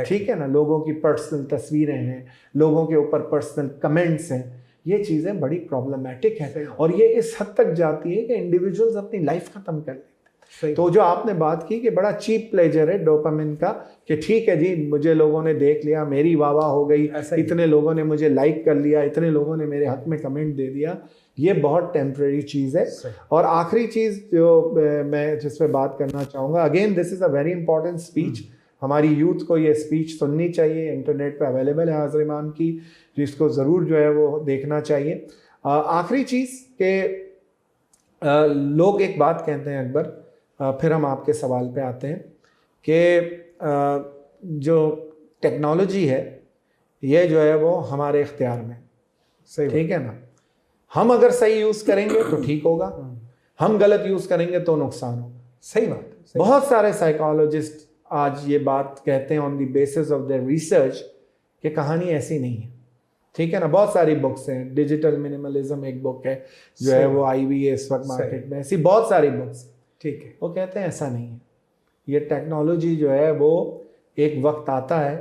ठीक है ना, लोगों की पर्सनल तस्वीरें हैं, लोगों के ऊपर पर्सनल कमेंट्स हैं, ये चीज़ें बड़ी प्रॉब्लमैटिक हैं, और ये इस हद तक जाती है कि इंडिविजुअल्स अपनी लाइफ ख़त्म कर लेते हैं। तो जो आपने बात की कि बड़ा चीप प्लेजर है डोपामिन का, कि ठीक है जी मुझे लोगों ने देख लिया, मेरी वाह हो गई, इतने लोगों ने मुझे लाइक कर लिया, इतने लोगों ने मेरे हक में कमेंट दे दिया, ये बहुत टेम्परेरी चीज़ है। और आखिरी चीज़ जो मैं जिस पे बात करना चाहूँगा, again this is a very important speech, हमारी यूथ को ये स्पीच सुननी चाहिए, इंटरनेट पे अवेलेबल है हाज़िर इमाम की, जिसको ज़रूर जो है वो देखना चाहिए। आखिरी चीज़ के लोग एक बात कहते हैं अकबर, फिर हम आपके सवाल पे आते हैं कि जो टेक्नोलॉजी है ये जो है वो हमारे इख्तियार में, सही, ठीक है ना। हम अगर सही यूज़ करेंगे तो ठीक होगा, हम गलत यूज़ करेंगे तो नुकसान होगा। सही बात है। बहुत सारे साइकोलॉजिस्ट आज ये बात कहते हैं on the basis of their research कि कहानी ऐसी नहीं है, ठीक है ना। बहुत सारी बुक्स हैं, डिजिटल मिनिमलिज्म एक बुक है जो है वो आई हुई है इस वक्त मार्केट में, ऐसी बहुत सारी बुक्स, ठीक है। वो कहते हैं ऐसा नहीं है, ये टेक्नोलॉजी जो है वो एक वक्त आता है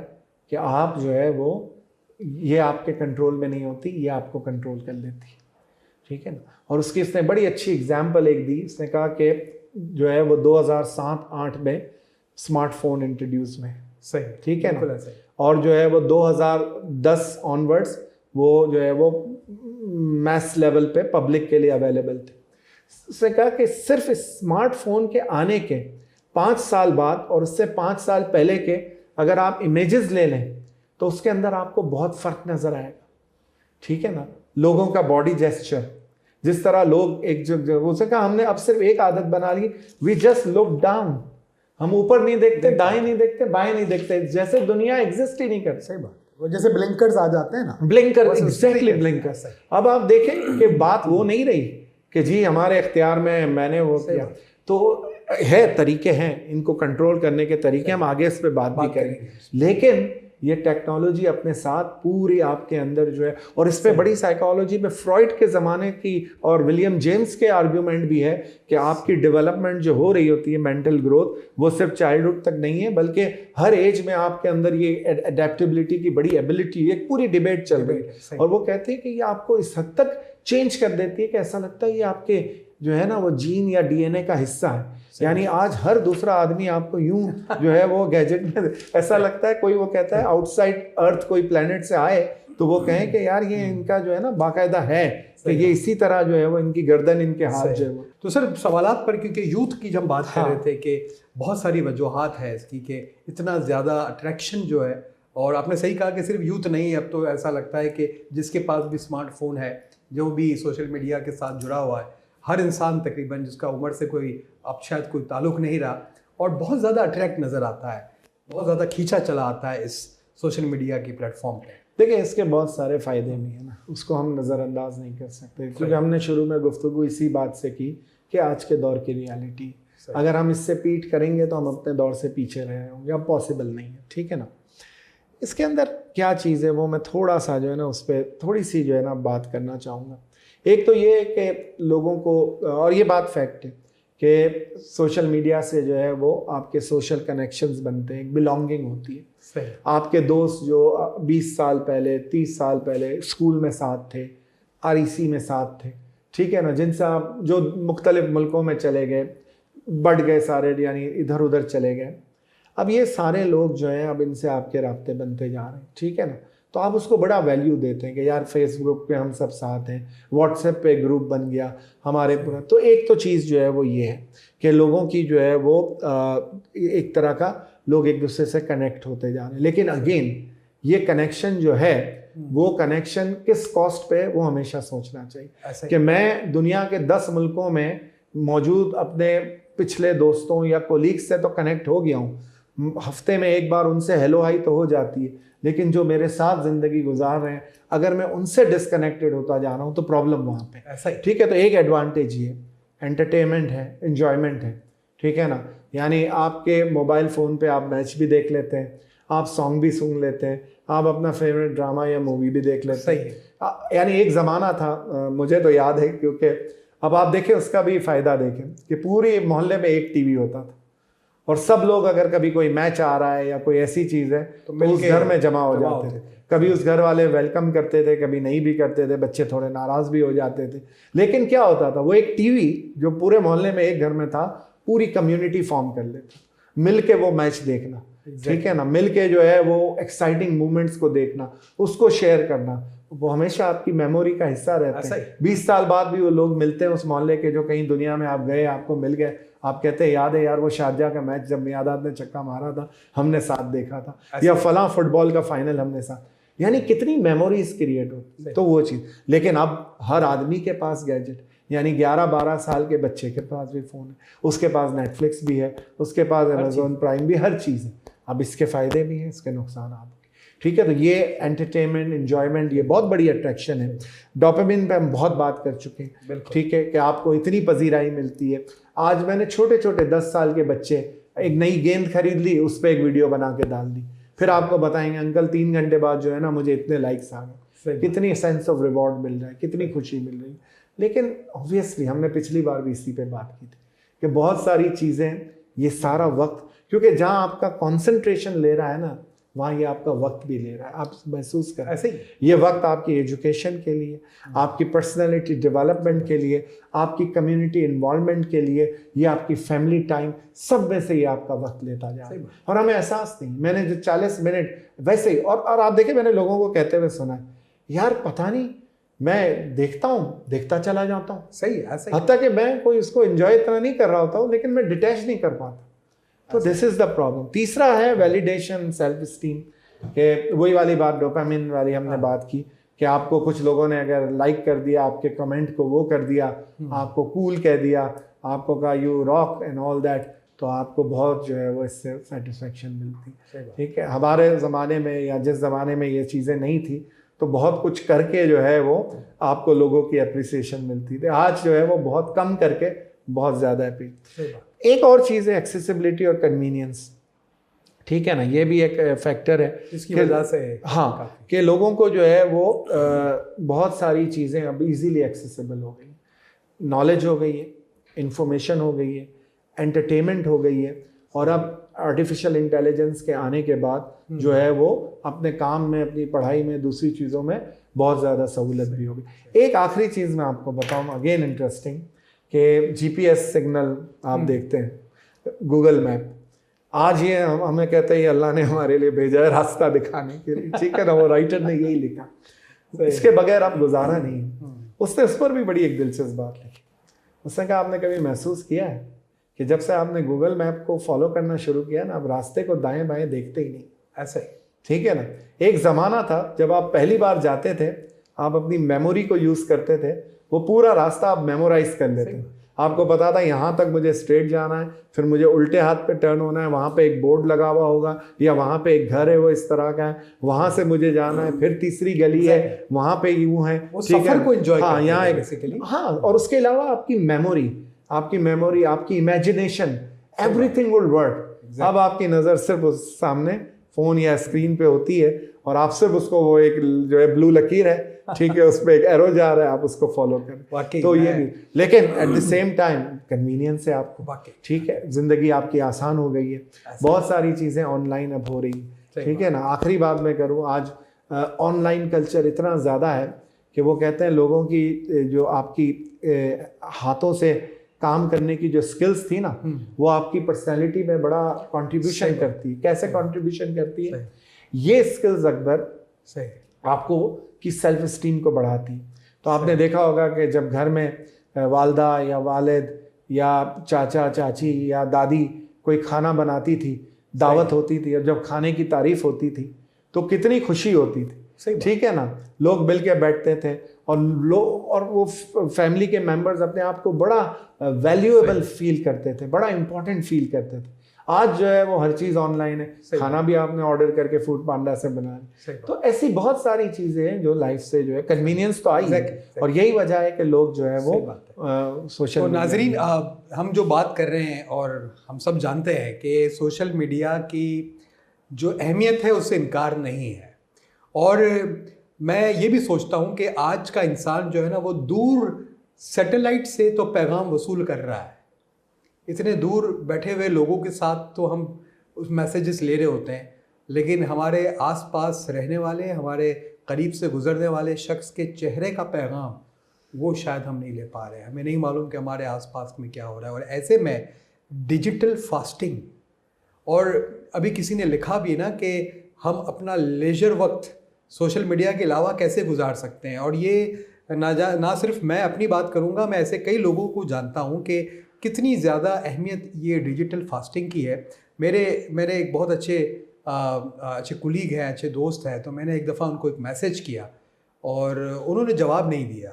कि आप जो है वो ये आपके कंट्रोल में नहीं होती, ये आपको कंट्रोल कर लेती है, ठीक है ना। और उसकी इसने बड़ी अच्छी एग्जाम्पल एक दी, इसने कहा कि जो है वो 2007-8 में स्मार्टफोन इंट्रोड्यूस में, सही, ठीक है ना, और जो है वो 2010 ऑनवर्ड्स वो जो है वो मैस लेवल पे पब्लिक के लिए अवेलेबल थे। उसने कहा कि सिर्फ स्मार्टफोन के आने के 5 साल बाद और उससे 5 साल पहले के अगर आप इमेजेस ले लें तो उसके अंदर आपको बहुत फ़र्क नज़र आएगा, ठीक है ना। लोगों का बॉडी जेस्चर, जिस तरह लोग एक जो हो सका, हमने अब सिर्फ एक आदत बना ली, वी जस्ट लुक डाउन। हम ऊपर नहीं देखते, दाएं नहीं देखते, बाएं नहीं देखते, जैसे दुनिया एग्जिस्ट ही नहीं करती। सही बात। वो जैसे ब्लिंकर्स आ जाते हैं ना, ब्लिंकर, एग्जैक्टली ब्लिंकर। अब आप देखें कि बात वो नहीं रही कि जी हमारे इख्तियार में, मैंने वो किया, तो है तरीके हैं इनको कंट्रोल करने के तरीके, हम आगे इस पे बात भी करेंगे। लेकिन ये टेक्नोलॉजी अपने साथ पूरी आपके अंदर जो है, और इस पे बड़ी साइकोलॉजी में फ्रॉइड के ज़माने की और विलियम जेम्स के आर्ग्यूमेंट भी है कि आपकी डेवलपमेंट जो हो रही होती है, मेंटल ग्रोथ, वो सिर्फ चाइल्डहुड तक नहीं है, बल्कि हर एज में आपके अंदर ये अडेप्टेबिलिटी की बड़ी एबिलिटी, एक पूरी डिबेट चल रही है। और वो कहते हैं कि ये आपको इस हद तक चेंज कर देती है कि ऐसा लगता है ये आपके जो है ना वो जीन या डीएनए का हिस्सा है। यानी आज हर दूसरा आदमी आपको यूं जो है वो गैजेट में ऐसा लगता है, कोई वो कहता है आउटसाइड अर्थ कोई प्लेनेट से आए तो वो कहें कि यार ये इनका जो है ना बाकायदा है कि ये इसी तरह जो है वो इनकी गर्दन, इनके हाथ जो है वो। तो सर सवालात पर, क्योंकि यूथ की जब बात कर रहे थे कि बहुत सारी वजूहात है इसकी कि इतना ज़्यादा अट्रैक्शन जो है, और आपने सही कहा कि सिर्फ यूथ नहीं, अब तो ऐसा लगता है कि जिसके पास भी स्मार्टफोन है, जो भी सोशल मीडिया के साथ जुड़ा हुआ है, हर इंसान तकरीबन जिसका उम्र से कोई अब शायद कोई ताल्लुक़ नहीं रहा, और बहुत ज़्यादा अट्रैक्ट नज़र आता है, बहुत ज़्यादा खींचा चला आता है इस सोशल मीडिया की प्लेटफॉर्म पे। देखिए इसके बहुत सारे फ़ायदे भी हैं ना, उसको हम नज़रअंदाज नहीं कर सकते, क्योंकि हमने शुरू में गुफ्तगू इसी बात से की कि आज के दौर की रियलिटी, अगर हम इससे पीठ करेंगे तो हम अपने दौर से पीछे रहे होंगे, अब पॉसिबल नहीं है, ठीक है ना। इसके अंदर क्या चीज़ है वो मैं थोड़ा सा जो है ना उस पर थोड़ी सी जो है ना बात करना चाहूँगा। एक तो ये है कि लोगों को, और ये बात फैक्ट है कि सोशल मीडिया से जो है वो आपके सोशल कनेक्शंस बनते हैं, एक बिलोंगिंग होती है। सही। आपके दोस्त जो 20 साल पहले, 30 साल पहले स्कूल में साथ थे, आरईसी में साथ थे, ठीक है ना, जिनसे आप जो मुख्तलिफ मुल्कों में चले गए, बढ़ गए सारे, यानी इधर उधर चले गए, अब ये सारे लोग जो हैं अब इनसे आपके रास्ते बनते जा रहे हैं, ठीक है ना। तो आप उसको बड़ा वैल्यू देते हैं कि यार फेसबुक पे हम सब साथ हैं, व्हाट्सएप पे ग्रुप बन गया हमारे पूरा। तो एक तो चीज़ जो है वो ये है कि लोगों की जो है वो एक तरह का लोग एक दूसरे से कनेक्ट होते जा रहे हैं। लेकिन अगेन ये कनेक्शन जो है वो कनेक्शन किस कॉस्ट पे, वो हमेशा सोचना चाहिए कि मैं दुनिया के 10 मुल्कों में मौजूद अपने पिछले दोस्तों या कोलीग्स से तो कनेक्ट हो गया हूँ, हफ्ते में एक बार उनसे हेलो हाई तो हो जाती है, लेकिन जो मेरे साथ ज़िंदगी गुजार रहे हैं अगर मैं उनसे डिस्कनेक्टेड होता जा रहा हूँ तो प्रॉब्लम वहाँ पे। ऐसा ही, ठीक है। तो एक एडवांटेज ये एंटरटेनमेंट है, एंजॉयमेंट है, ठीक है ना। यानी आपके मोबाइल फ़ोन पे आप मैच भी देख लेते हैं, आप सॉन्ग भी सुन लेते हैं, आप अपना फेवरेट ड्रामा या मूवी भी देख लेते हैं। यानी एक ज़माना था, मुझे तो याद है, क्योंकि अब आप देखें उसका भी फ़ायदा देखें कि पूरे मोहल्ले में एक टीवी होता था और सब लोग अगर कभी कोई मैच आ रहा है या कोई ऐसी चीज़ है तो उस घर में जमा हो जाते थे। कभी उस घर वाले वेलकम करते थे, कभी नहीं भी करते थे, बच्चे थोड़े नाराज़ भी हो जाते थे। लेकिन क्या होता था, वो एक टीवी जो पूरे मोहल्ले में एक घर में था, पूरी कम्युनिटी फॉर्म कर लेता, मिल के वो मैच देखना, ठीक है ना, मिल के जो है वो एक्साइटिंग मूवमेंट्स को देखना, उसको शेयर करना, वो हमेशा आपकी मेमोरी का हिस्सा रहता है। 20 साल बाद भी वो लोग मिलते हैं उस मोहल्ले के, जो कहीं दुनिया में आप गए, आपको मिल गए, आप कहते हैं याद है यार वो शारजाह का मैच जब मियादाद ने छक्का मारा था हमने साथ देखा था, या फलां फुटबॉल का फाइनल हमने साथ, यानी कितनी मेमोरीज क्रिएट होती। तो वो चीज़। लेकिन अब हर आदमी के पास गैजेट, यानी 11-12 साल के बच्चे के पास भी फ़ोन है, उसके पास नेटफ्लिक्स भी है, उसके पास अमेज़ॉन प्राइम भी, हर चीज़ है। अब इसके फ़ायदे भी हैं, इसके नुकसान भी, ठीक है। तो ये एंटरटेनमेंट, एंजॉयमेंट, ये बहुत बड़ी अट्रैक्शन है। डोपामिन पे हम बहुत बात कर चुके हैं, ठीक है, कि आपको इतनी पजीराई मिलती है। आज मैंने छोटे छोटे 10 साल के बच्चे एक नई गेंद खरीद ली, उस पर एक वीडियो बना के डाल दी, फिर आपको बताएंगे अंकल 3 घंटे बाद जो है ना मुझे इतने लाइक्स आ गए। कितनी सेंस ऑफ रिवॉर्ड मिल रहा है, कितनी खुशी मिल रही है। लेकिन ऑब्वियसली हमने पिछली बार भी इसी पे बात की थी कि बहुत सारी चीज़ें, ये सारा वक्त, क्योंकि जहाँ आपका कॉन्सेंट्रेशन ले रहा है ना, वहाँ ये आपका वक्त भी ले रहा है। आप महसूस करें ऐसे ही, ये वक्त आपकी एजुकेशन के लिए, आपकी पर्सनैलिटी डेवलपमेंट के लिए, आपकी कम्युनिटी इन्वॉल्वमेंट के लिए, ये आपकी फैमिली टाइम, सब में से ये आपका वक्त लेता जा रहा है और हमें एहसास नहीं। मैंने जो 40 मिनट वैसे ही, और आप देखें मैंने लोगों को कहते हुए सुना है, यार पता नहीं मैं देखता हूँ, देखता चला जाता हूँ। सही, ऐसे हत्ता कि मैं कोई उसको एंजॉय इतना नहीं कर रहा होता हूँ, लेकिन मैं डिटैच नहीं कर पाता। तो दिस इज द प्रॉब्लम। तीसरा है वैलिडेशन, सेल्फ स्टीम, के वही वाली बात डोपामिन वाली हमने बात की कि आपको कुछ लोगों ने अगर लाइक कर दिया, आपके कमेंट को वो कर दिया, आपको कूल कह दिया, आपको कहा you rock and all that, तो आपको बहुत जो है वो इससे सेटिस्फेक्शन मिलती है। ठीक है, हमारे ज़माने में या जिस ज़माने में ये चीज़ें नहीं थी तो बहुत कुछ करके जो है वो आपको लोगों की अप्रिसिएशन मिलती थी। आज जो है वो बहुत कम करके बहुत ज़्यादा अप्रिसिएशन। एक और चीज़ है एक्सेसिबिलिटी और कन्वीनियंस। ठीक है ना, ये भी एक फैक्टर है इसकी वजह से। हाँ, कि लोगों को जो है वो बहुत सारी चीज़ें अब इजीली एक्सेसिबल हो गई, नॉलेज हो गई है, इंफॉर्मेशन हो गई है, एंटरटेनमेंट हो गई है, और अब आर्टिफिशियल इंटेलिजेंस के आने के बाद जो है वो अपने काम में, अपनी पढ़ाई में, दूसरी चीज़ों में बहुत ज़्यादा सहूलत भी हो गई। एक आखिरी चीज़ मैं आपको बताऊँ, अगेन इंटरेस्टिंग, कि जीपीएस सिग्नल आप देखते हैं, गूगल मैप, आज ये हमें कहते हैं अल्लाह ने हमारे लिए भेजा है रास्ता दिखाने के लिए। ठीक है ना, वो राइटर ने यही लिखा, इसके बगैर आप गुजारा नहीं। उसने उस पर भी बड़ी एक दिलचस्प बात लिखी। उसने कहा आपने कभी महसूस किया है कि जब से आपने गूगल मैप को फॉलो करना शुरू किया ना, अब रास्ते को दाएं बाएं देखते ही नहीं, ऐसा ही। ठीक है ना, एक ज़माना था जब आप पहली बार जाते थे, आप अपनी मेमोरी को यूज़ करते थे, वो पूरा रास्ता आप मेमोराइज कर लेते थे। आपको पता था यहाँ तक मुझे स्ट्रेट जाना है, फिर मुझे उल्टे हाथ पे टर्न होना है, वहाँ पे एक बोर्ड लगा हुआ होगा, या वहाँ पे एक घर है वो इस तरह का है, वहाँ से मुझे जाना है, फिर तीसरी गली है, वहाँ पे यूँ है। ठीक है, को एंजॉय हाँ, यहाँ बेसिकली। हाँ, और उसके अलावा आपकी मेमोरी, आपकी इमेजिनेशन, एवरीथिंग विल वर्क। अब आपकी नज़र सिर्फ उस सामने फ़ोन या स्क्रीन पे होती है, और आप सिर्फ उसको, वो एक जो है ब्लू लकीर है, ठीक है, उस पर एक एरो जा रहा है, आप उसको फॉलो करें। तो ये भी, लेकिन at the same time convenience है आपको। ठीक है, ज़िंदगी आपकी आसान हो गई है, बहुत सारी चीज़ें ऑनलाइन अब हो रही हैं। ठीक है ना, आखिरी बात मैं करूँ, आज ऑनलाइन कल्चर इतना ज़्यादा है कि वो कहते हैं लोगों की जो आपकी हाथों से काम करने की जो स्किल्स थी ना, वो आपकी पर्सनैलिटी में बड़ा कंट्रीब्यूशन करती है। कैसे कंट्रीब्यूशन करती है? ये स्किल्स अकबर आपको की सेल्फ स्टीम को बढ़ाती है। तो आपने देखा होगा कि जब घर में वालदा या वालिद या चाचा चाची या दादी कोई खाना बनाती थी, दावत होती थी, और जब खाने की तारीफ होती थी तो कितनी खुशी होती थी। ठीक है ना, लोग मिल के बैठते थे, और वो फैमिली के मेंबर्स अपने आप को बड़ा वैल्यूएबल फील करते थे, बड़ा इंपॉर्टेंट फील करते थे। आज जो है वो हर चीज़ ऑनलाइन है, खाना भी आपने ऑर्डर करके फूड पांडा से बनाया। तो ऐसी बहुत सारी चीज़ें हैं जो लाइफ से जो है कन्वीनियंस तो आई है, और यही वजह है कि लोग जो है वो सोशल। तो नाजरीन, हम जो बात कर रहे हैं, और हम सब जानते हैं कि सोशल मीडिया की जो अहमियत है उससे इनकार नहीं है, और मैं ये भी सोचता हूँ कि आज का इंसान जो है ना, वो दूर सैटेलाइट से तो पैगाम वसूल कर रहा है। इतने दूर बैठे हुए लोगों के साथ तो हम उस मैसेजेस ले रहे होते हैं, लेकिन हमारे आसपास रहने वाले, हमारे करीब से गुजरने वाले शख्स के चेहरे का पैगाम वो शायद हम नहीं ले पा रहे हैं। हमें नहीं मालूम कि हमारे आसपास में क्या हो रहा है। और ऐसे में डिजिटल फास्टिंग, और अभी किसी ने लिखा भी ना कि हम अपना लेजर वक्त सोशल मीडिया के अलावा कैसे गुजार सकते हैं। और ये ना सिर्फ मैं अपनी बात करूँगा, मैं ऐसे कई लोगों को जानता हूँ कि कितनी ज़्यादा अहमियत ये डिजिटल फास्टिंग की है। मेरे एक बहुत अच्छे कुलीग हैं, अच्छे दोस्त हैं, तो मैंने एक दफ़ा उनको एक मैसेज किया और उन्होंने जवाब नहीं दिया,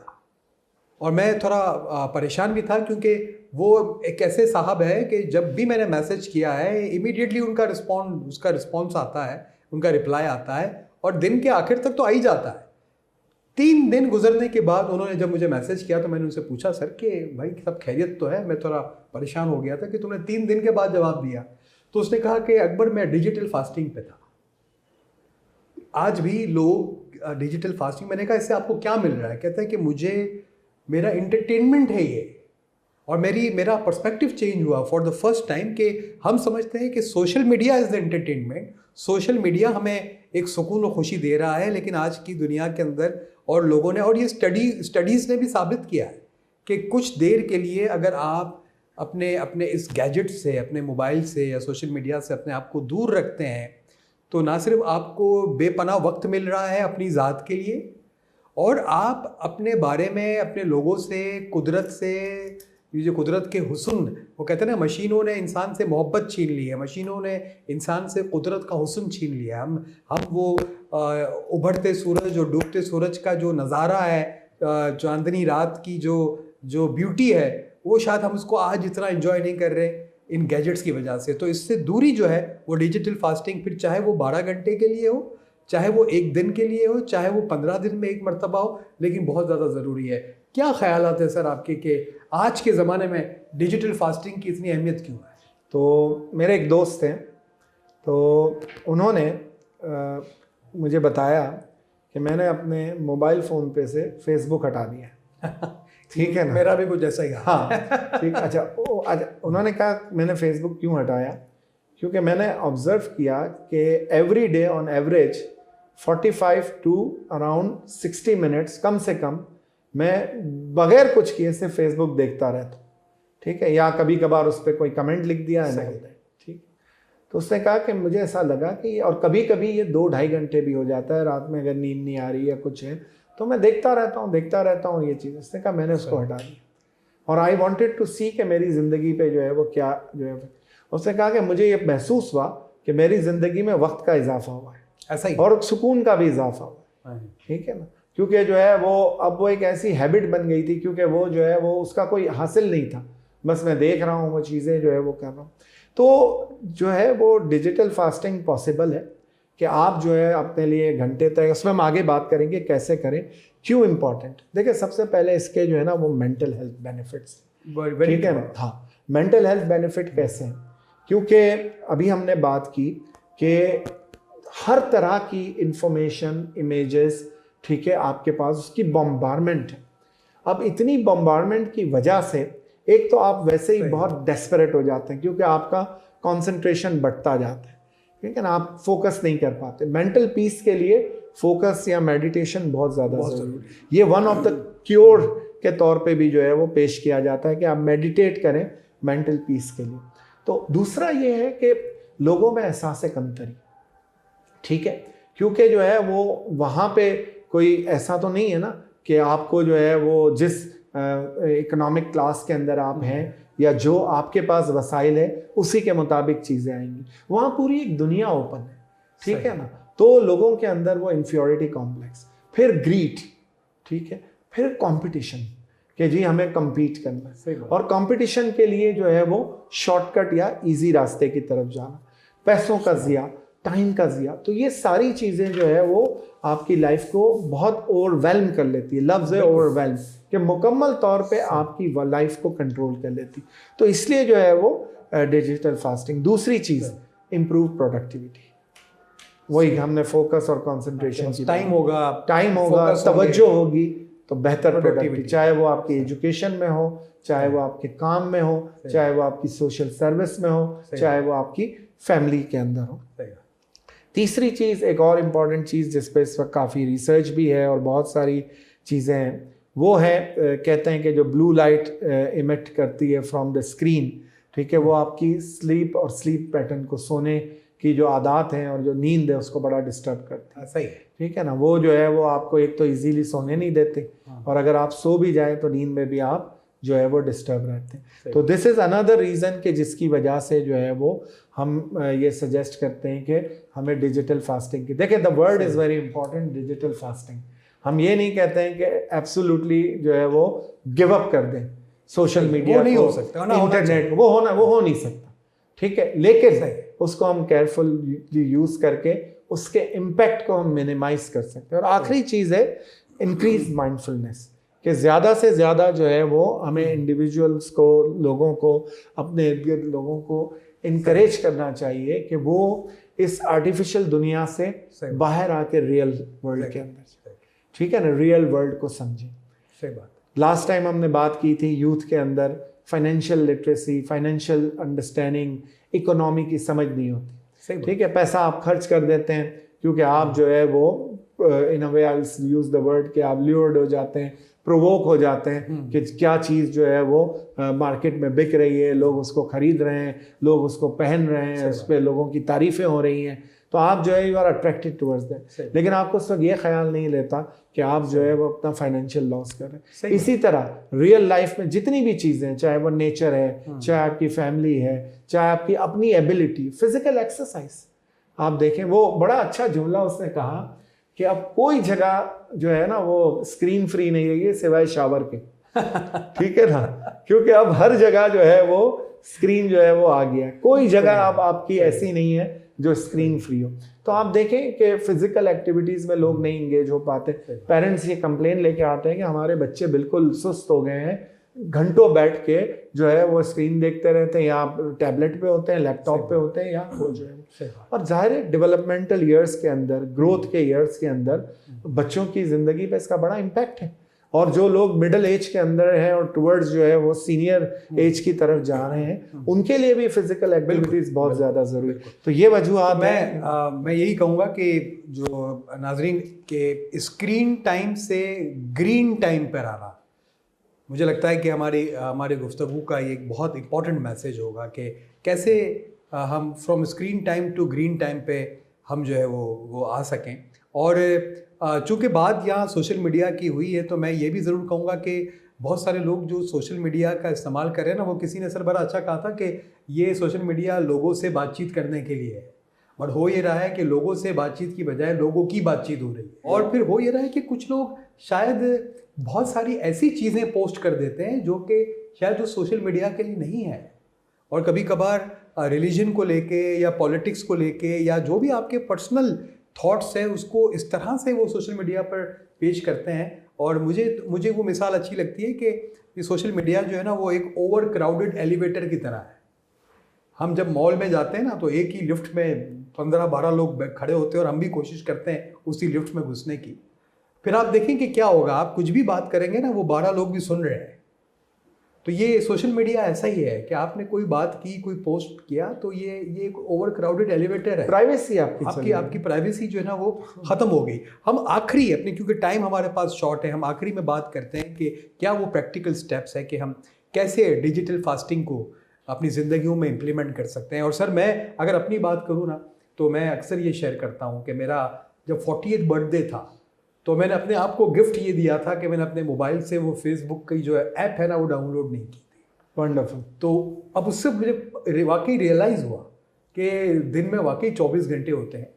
और मैं थोड़ा परेशान भी था, क्योंकि वो एक ऐसे साहब है कि जब भी मैंने मैसेज किया है इमीडिएटली उसका रिस्पॉन्स आता है, उनका रिप्लाई आता है, और दिन के आखिर तक तो आ ही जाता है। 3 दिन गुजरने के बाद उन्होंने जब मुझे मैसेज किया तो मैंने उनसे पूछा, सर कि भाई सब खैरियत तो है? मैं थोड़ा परेशान हो गया था कि तुमने 3 दिन के बाद जवाब दिया। तो उसने कहा कि अकबर मैं डिजिटल फास्टिंग पे था। आज भी लोग डिजिटल फास्टिंग, मैंने कहा इससे आपको क्या मिल रहा है? कहता है कि मुझे मेरा एंटरटेनमेंट है ये, और मेरा पर्सपेक्टिव चेंज हुआ फॉर द फर्स्ट टाइम कि हम समझते हैं कि social media is the entertainment, social media हमें एक सुकून और खुशी दे रहा है, लेकिन आज की दुनिया के अंदर और लोगों ने, और ये स्टडीज़ ने भी साबित किया है कि कुछ देर के लिए अगर आप अपने इस गैजेट से, अपने मोबाइल से या सोशल मीडिया से अपने आप को दूर रखते हैं, तो ना सिर्फ आपको बेपनाह वक्त मिल रहा है अपनी ज़ात के लिए, और आप अपने बारे में, अपने लोगों से, कुदरत से, ये जो कुदरत के हुस्न वो कहते हैं ना, मशीनों ने इंसान से मोहब्बत छीन ली है, मशीनों ने इंसान से कुदरत का हुस्न छीन लिया। हम वो उभरते सूरज और डूबते सूरज का जो नज़ारा है, चांदनी रात की जो ब्यूटी है, वो शायद हम उसको आज इतना एंजॉय नहीं कर रहे इन गैजेट्स की वजह से। तो इससे दूरी जो है वो डिजिटल फास्टिंग, फिर चाहे वो 12 घंटे के लिए हो, चाहे वो एक दिन के लिए हो, चाहे वो 15 दिन में एक मरतबा हो, लेकिन बहुत ज़्यादा ज़रूरी है। क्या ख्यालात है सर आपके कि आज के ज़माने में डिजिटल फास्टिंग की इतनी अहमियत क्यों है? तो मेरे एक दोस्त हैं, तो उन्होंने मुझे बताया कि मैंने अपने मोबाइल फ़ोन पे से फेसबुक हटा दिया। ठीक है ना? मेरा भी कुछ ऐसा ही। हाँ, ठीक। अच्छा, उन्होंने कहा मैंने फेसबुक क्यों हटाया, क्योंकि मैंने ऑब्जर्व किया कि every day on average 45 to around 60 minutes कम से कम मैं बगैर कुछ किए से फेसबुक देखता रहता हूँ। ठीक है, या कभी कभार उस पर कोई कमेंट लिख दिया है। ठीक, तो उसने कहा कि मुझे ऐसा लगा कि, और कभी कभी ये 2-2.5 घंटे भी हो जाता है रात में, अगर नींद नहीं आ रही है कुछ है तो मैं देखता रहता हूँ ये चीज़। उसने कहा मैंने उसको हटा दिया और आई वॉन्टेड टू सी कि मेरी ज़िंदगी पे जो है वो क्या जो है। उसने कहा कि मुझे ये महसूस हुआ कि मेरी ज़िंदगी में वक्त का इजाफा हुआ है, ऐसा ही, और सुकून का भी इजाफा हुआ है। ठीक है ना, क्योंकि जो है वो अब वो एक ऐसी हैबिट बन गई थी, क्योंकि वो जो है वो उसका कोई हासिल नहीं था, बस मैं देख रहा हूँ वो चीज़ें जो है वो कर रहा हूँ। तो जो है वो डिजिटल फास्टिंग पॉसिबल है कि आप जो है अपने लिए घंटे तक, उसमें हम आगे बात करेंगे कैसे करें, क्यों इम्पॉर्टेंट। देखिए सबसे पहले इसके जो है ना वो मेंटल हेल्थ बेनिफिट्स, ठीक है ना। हाँ, मेंटल हेल्थ बेनिफिट कैसे हैं, क्योंकि अभी हमने बात की कि हर तरह की इंफॉर्मेशन, इमेजेस, ठीक है, आपके पास उसकी बॉम्बारमेंट है। अब इतनी बॉम्बारमेंट की वजह से एक तो आप वैसे ही बहुत डेस्परेट हो जाते हैं, क्योंकि आपका कंसंट्रेशन बढ़ता जाता है, ठीक है ना, आप फोकस नहीं कर पाते। मेंटल पीस के लिए फोकस या मेडिटेशन बहुत ज़्यादा ज़रूरी है। ये वन ऑफ द क्योर के तौर पे भी जो है वो पेश किया जाता है कि आप मेडिटेट करें मेंटल पीस के लिए। तो दूसरा ये है कि लोगों में एहसास कमतरी, ठीक है, क्योंकि जो है वो वहाँ पे कोई ऐसा तो नहीं है ना कि आपको जो है वो जिस इकोनॉमिक क्लास के अंदर आप हैं या जो आपके पास वसाइल है उसी के मुताबिक चीज़ें आएंगी। वहाँ पूरी एक दुनिया ओपन है, ठीक है ना। तो लोगों के अंदर वो इन्फ्योरिटी कॉम्प्लेक्स, फिर ग्रीड, ठीक है, फिर कंपटीशन कि जी हमें compete करना है, और कंपटीशन के लिए जो है वो शॉर्टकट या इजी रास्ते की तरफ जाना, पैसों का ज़िया, टाइम का ज़िया। तो ये सारी चीज़ें जो है वो आपकी लाइफ को बहुत ओवरवेल्म कर लेती है। लफ्ज़ है ओवरवेल्म, कि मुकम्मल तौर पे आपकी लाइफ को कंट्रोल कर लेती। तो इसलिए जो है वो डिजिटल फास्टिंग। दूसरी चीज़ इम्प्रूव प्रोडक्टिविटी, वही हमने फोकस और कंसंट्रेशन की, टाइम होगा, तवज्जो होगी तो बेहतर प्रोडक्टिविटी, चाहे वो आपकी एजुकेशन में हो, चाहे वो आपके काम में हो, चाहे वो आपकी सोशल सर्विस में हो, चाहे वो आपकी फैमिली के अंदर हो। तीसरी चीज़, एक और इम्पॉर्टेंट चीज़ जिस पे इस वक्त काफ़ी रिसर्च भी है और बहुत सारी चीज़ें हैं, वो है कहते हैं कि जो ब्लू लाइट इमिट करती है फ्रॉम द स्क्रीन, ठीक है, वो आपकी स्लीप और स्लीप पैटर्न को, सोने की जो आदत हैं और जो नींद है उसको बड़ा डिस्टर्ब करती है। सही है, ठीक है ना। वो जो है वो आपको एक तो इजीली सोने नहीं देते, और अगर आप सो भी जाएं तो नींद में भी आप जो है वो डिस्टर्ब रहते हैं। तो दिस इज़ अनदर रीज़न कि जिसकी वजह से जो है वो हम ये सजेस्ट करते हैं कि हमें डिजिटल फास्टिंग की, देखिए the word is very important, digital fasting. हम ये नहीं कहते हैं कि एब्सोल्युटली जो है वो गिव अप कर दें सोशल मीडिया, नहीं हो सकता, इंटरनेट, वो हो नहीं सकता, ठीक है, लेकिन उसको हम केयरफुली यूज़ करके उसके इम्पैक्ट को हम मिनिमाइज कर सकते हैं। और आखिरी चीज़ है इंक्रीज माइंडफुलनेस, कि ज़्यादा से ज़्यादा जो है वो हमें इंडिविजुअल्स को, लोगों को, अपने इर्द गिर्द लोगों को इनकरेज करना चाहिए कि वो इस आर्टिफिशियल दुनिया से बाहर आके रियल वर्ल्ड के अंदर, ठीक है ना, रियल वर्ल्ड को समझें। सही बात। लास्ट टाइम हमने बात की थी यूथ के अंदर financial literacy, financial understanding, economy की समझ नहीं होती, ठीक है, पैसा आप खर्च कर देते हैं क्योंकि आप जो है वो इन अ वे आई यूज द वर्ड कि आप ल्यूर्ड हो जाते हैं, प्रोवोक हो जाते हैं कि क्या चीज़ जो है वो मार्केट में बिक रही है, लोग उसको खरीद रहे हैं, लोग उसको पहन रहे हैं, उस पर लोगों की तारीफ़ें हो रही हैं, तो आप जो है you are attracted towards that. लेकिन आपको उस वक्त ये ख्याल नहीं लेता कि आप जो है वो अपना फाइनेंशियल लॉस कर रहे हैं। इसी तरह रियल लाइफ में जितनी भी चीज़ें हैं, चाहे वो नेचर है, चाहे आपकी फैमिली है, चाहे आपकी अपनी एबिलिटी, फिजिकल एक्सरसाइज, आप देखें वो बड़ा अच्छा जुमला उसने कहा कि अब कोई जगह जो है ना वो स्क्रीन फ्री नहीं रही है सिवाय शावर के। ठीक है ना, क्योंकि अब हर जगह जो है वो स्क्रीन जो है वो आ गया है, कोई जगह अब आपकी ऐसी नहीं है जो स्क्रीन फ्री हो। तो आप देखें कि फिजिकल एक्टिविटीज़ में लोग नहीं इंगेज हो पाते। पेरेंट्स ये कंप्लेन लेके आते हैं कि हमारे बच्चे बिल्कुल सुस्त हो गए हैं, घंटों बैठ के जो है वो स्क्रीन देखते रहते हैं, या टैबलेट पे होते हैं, लैपटॉप पे होते हैं, या वो जो है। और जाहिर है डेवलपमेंटल ईयर्स के अंदर, ग्रोथ के ईयर्स के अंदर बच्चों की ज़िंदगी पे इसका बड़ा इम्पैक्ट है। और जो लोग मिडिल एज के अंदर हैं और टुवर्ड्स जो है वो सीनियर एज की तरफ जा रहे हैं, उनके लिए भी फिजिकल एक्टिविटीज बहुत ज़्यादा ज़रूरी है। तो ये वजूहत मैं यही कहूँगा कि जो नाजरीन के स्क्रीन टाइम से ग्रीन टाइम पर आना, मुझे लगता है कि हमारी गुफ्तगू का ये एक बहुत इंपॉर्टेंट मैसेज होगा कि कैसे हम from screen time to green time पे हम जो है वो आ सकें। और चूँकि बात यहाँ सोशल मीडिया की हुई है, तो मैं ये भी ज़रूर कहूँगा कि बहुत सारे लोग जो सोशल मीडिया का इस्तेमाल कर रहे हैं ना, वो किसी ने सर बड़ा अच्छा कहा था कि ये सोशल मीडिया लोगों से बातचीत करने के लिए है, और हो ये रहा है कि लोगों से बातचीत की बजाय लोगों की बातचीत हो रही है। और फिर हो ये रहा है कि कुछ लोग शायद बहुत सारी ऐसी चीज़ें पोस्ट कर देते हैं जो कि शायद वो सोशल मीडिया के लिए नहीं है, और कभी कभार रिलीजन को लेके या पॉलिटिक्स को लेके या जो भी आपके पर्सनल थॉट्स हैं उसको इस तरह से वो सोशल मीडिया पर पेश करते हैं। और मुझे वो मिसाल अच्छी लगती है कि ये सोशल मीडिया जो है ना वो एक ओवर क्राउडेड एलिवेटर की तरह है। हम जब मॉल में जाते हैं ना तो एक ही लिफ्ट में 15-12 लोग खड़े होते हैं और हम भी कोशिश करते हैं उसी लिफ्ट में घुसने की। फिर आप देखें कि क्या होगा, आप कुछ भी बात करेंगे ना वो 12 लोग भी सुन रहे हैं। तो ये सोशल मीडिया ऐसा ही है कि आपने कोई बात की, कोई पोस्ट किया, तो ये एक ओवर क्राउडेड एलिवेटर है। प्राइवेसी आपकी प्राइवेसी जो है ना वो ख़त्म हो गई। हम आखिरी अपने, क्योंकि टाइम हमारे पास शॉर्ट है, हम आखिरी में बात करते हैं कि क्या वो प्रैक्टिकल स्टेप्स है कि हम कैसे डिजिटल फास्टिंग को अपनी ज़िंदगियों में इम्प्लीमेंट कर सकते हैं। और सर मैं अगर अपनी बात करूँ ना तो मैं अक्सर ये शेयर करता हूँ कि मेरा जब 40th बर्थडे था तो मैंने अपने आप को गिफ्ट ये दिया था कि मैंने अपने मोबाइल से वो फेसबुक की जो ऐप है ना वो डाउनलोड नहीं की थी। वंडरफुल। तो अब उससे मुझे वाकई रियलाइज़ हुआ कि दिन में वाकई 24 घंटे होते हैं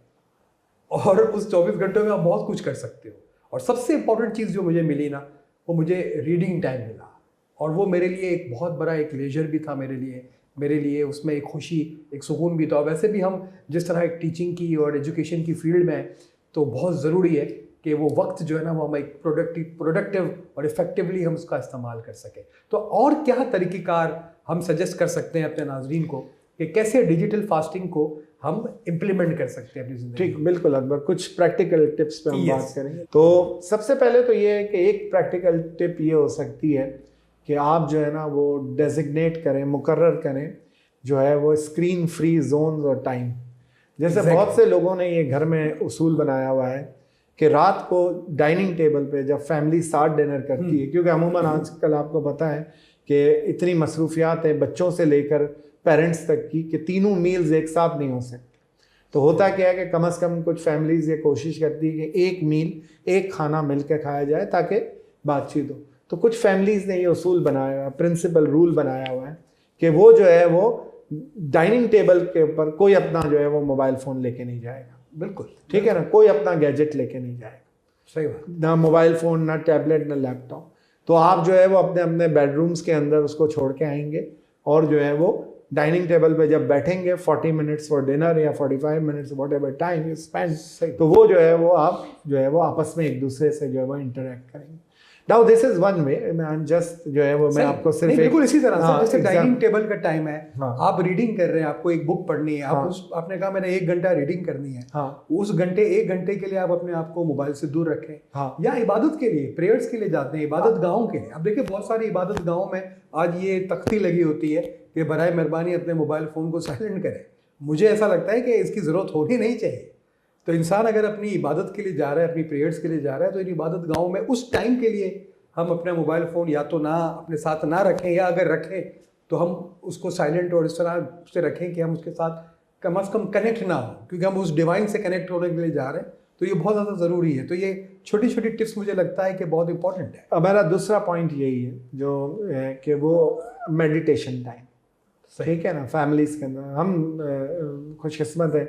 और उस 24 घंटों में आप बहुत कुछ कर सकते हो। और सबसे इम्पॉर्टेंट चीज़ जो मुझे मिली ना वो मुझे रीडिंग टाइम मिला, और वो मेरे लिए एक बहुत बड़ा एक लेजर भी था मेरे लिए उसमें एक खुशी, एक सुकून भी था। वैसे भी हम जिस तरह एक टीचिंग की और एजुकेशन की फील्ड में हैं तो बहुत ज़रूरी है कि वो वक्त जो है ना वो हम एक प्रोडक्टिव और इफ़ेक्टिवली हम उसका इस्तेमाल कर सकें। तो और क्या तरीक़ेकार हम सजेस्ट कर सकते हैं अपने नाज़रीन को कि कैसे डिजिटल फास्टिंग को हम इम्प्लीमेंट कर सकते हैं अपनी ज़िंदगी? ठीक, बिल्कुल अकबर, कुछ प्रैक्टिकल टिप्स पे हम बात करेंगे। तो सबसे पहले तो ये है कि एक प्रैक्टिकल टिप ये हो सकती है कि आप जो है ना वो डेजिग्नेट करें, मुकर्रर करें जो है वो स्क्रीन फ्री जोन्स और टाइम। जैसे बहुत से लोगों ने ये घर में उसूल बनाया हुआ है कि रात को डाइनिंग टेबल पे जब फैमिली साथ डिनर करती है, क्योंकि अमूमन आजकल आपको पता है कि इतनी मसरूफियात है बच्चों से लेकर पेरेंट्स तक की कि तीनों मील्स एक साथ नहीं हो सकते। तो होता क्या है कि कम से कम कुछ फैमिलीज़ ये कोशिश करती है कि एक मील, एक खाना मिल के खाया जाए ताकि बातचीत हो। तो कुछ फैमिलीज़ ने ये उसूल बनाया हुआ, प्रिंसिपल रूल बनाया हुआ है कि वो जो है वो डाइनिंग टेबल के ऊपर कोई अपना जो है वो मोबाइल फ़ोन लेके नहीं जाएगा। बिल्कुल, ठीक है ना, कोई अपना गैजेट लेके नहीं जाएगा। सही बात। ना मोबाइल फ़ोन, ना टैबलेट, ना लैपटॉप। तो आप जो है वो अपने अपने बेडरूम्स के अंदर उसको छोड़ के आएंगे और जो है वो डाइनिंग टेबल पे जब बैठेंगे 40 मिनट्स फॉर डिनर या 45 minutes what ever time you spend, तो वो जो है वो आप जो है वो आपस में एक दूसरे से जो है वो इंटरेक्ट करेंगे। Now this is one way, मैं जस्ट जो है वो मैं आपको सिर्फ बिल्कुल इसी तरह से जैसे डाइनिंग टेबल का टाइम है, हाँ, आप रीडिंग कर रहे हैं, आपको एक बुक पढ़नी है, आप आपने कहा मैंने 1 घंटा रीडिंग करनी है, हाँ, उस 1 घंटे के लिए आप अपने आप को मोबाइल से दूर रखें। हाँ, या इबादत के लिए, प्रेयर्स के लिए जाते हैं, इबादत गाहों के लिए। अब देखिए बहुत सारी इबादत गाहों में आज ये तख्ती लगी होती है कि बराए मेहरबानी अपने मोबाइल फ़ोन को साइलेंट करें। मुझे ऐसा लगता है कि इसकी ज़रूरत होनी नहीं चाहिए। तो इंसान अगर अपनी इबादत के लिए जा रहा है, अपनी प्रेयर्स के लिए जा रहा है, तो इन इबादत गाहों में उस टाइम के लिए हम अपना मोबाइल फ़ोन या तो ना अपने साथ ना रखें, या अगर रखें तो हम उसको साइलेंट और इस तरह से रखें कि हम उसके साथ कम से कम कनेक्ट ना हो, क्योंकि हम उस डिवाइन से कनेक्ट होने के लिए जा रहे हैं। तो ये बहुत ज़्यादा ज़रूरी है। तो ये छोटी छोटी टिप्स मुझे लगता है कि बहुत इंपॉर्टेंट है। हमारा दूसरा पॉइंट यही है जो है कि वो मेडिटेशन टाइम, ठीक है ना। फैमिलीज के अंदर हम खुशकिस्मत है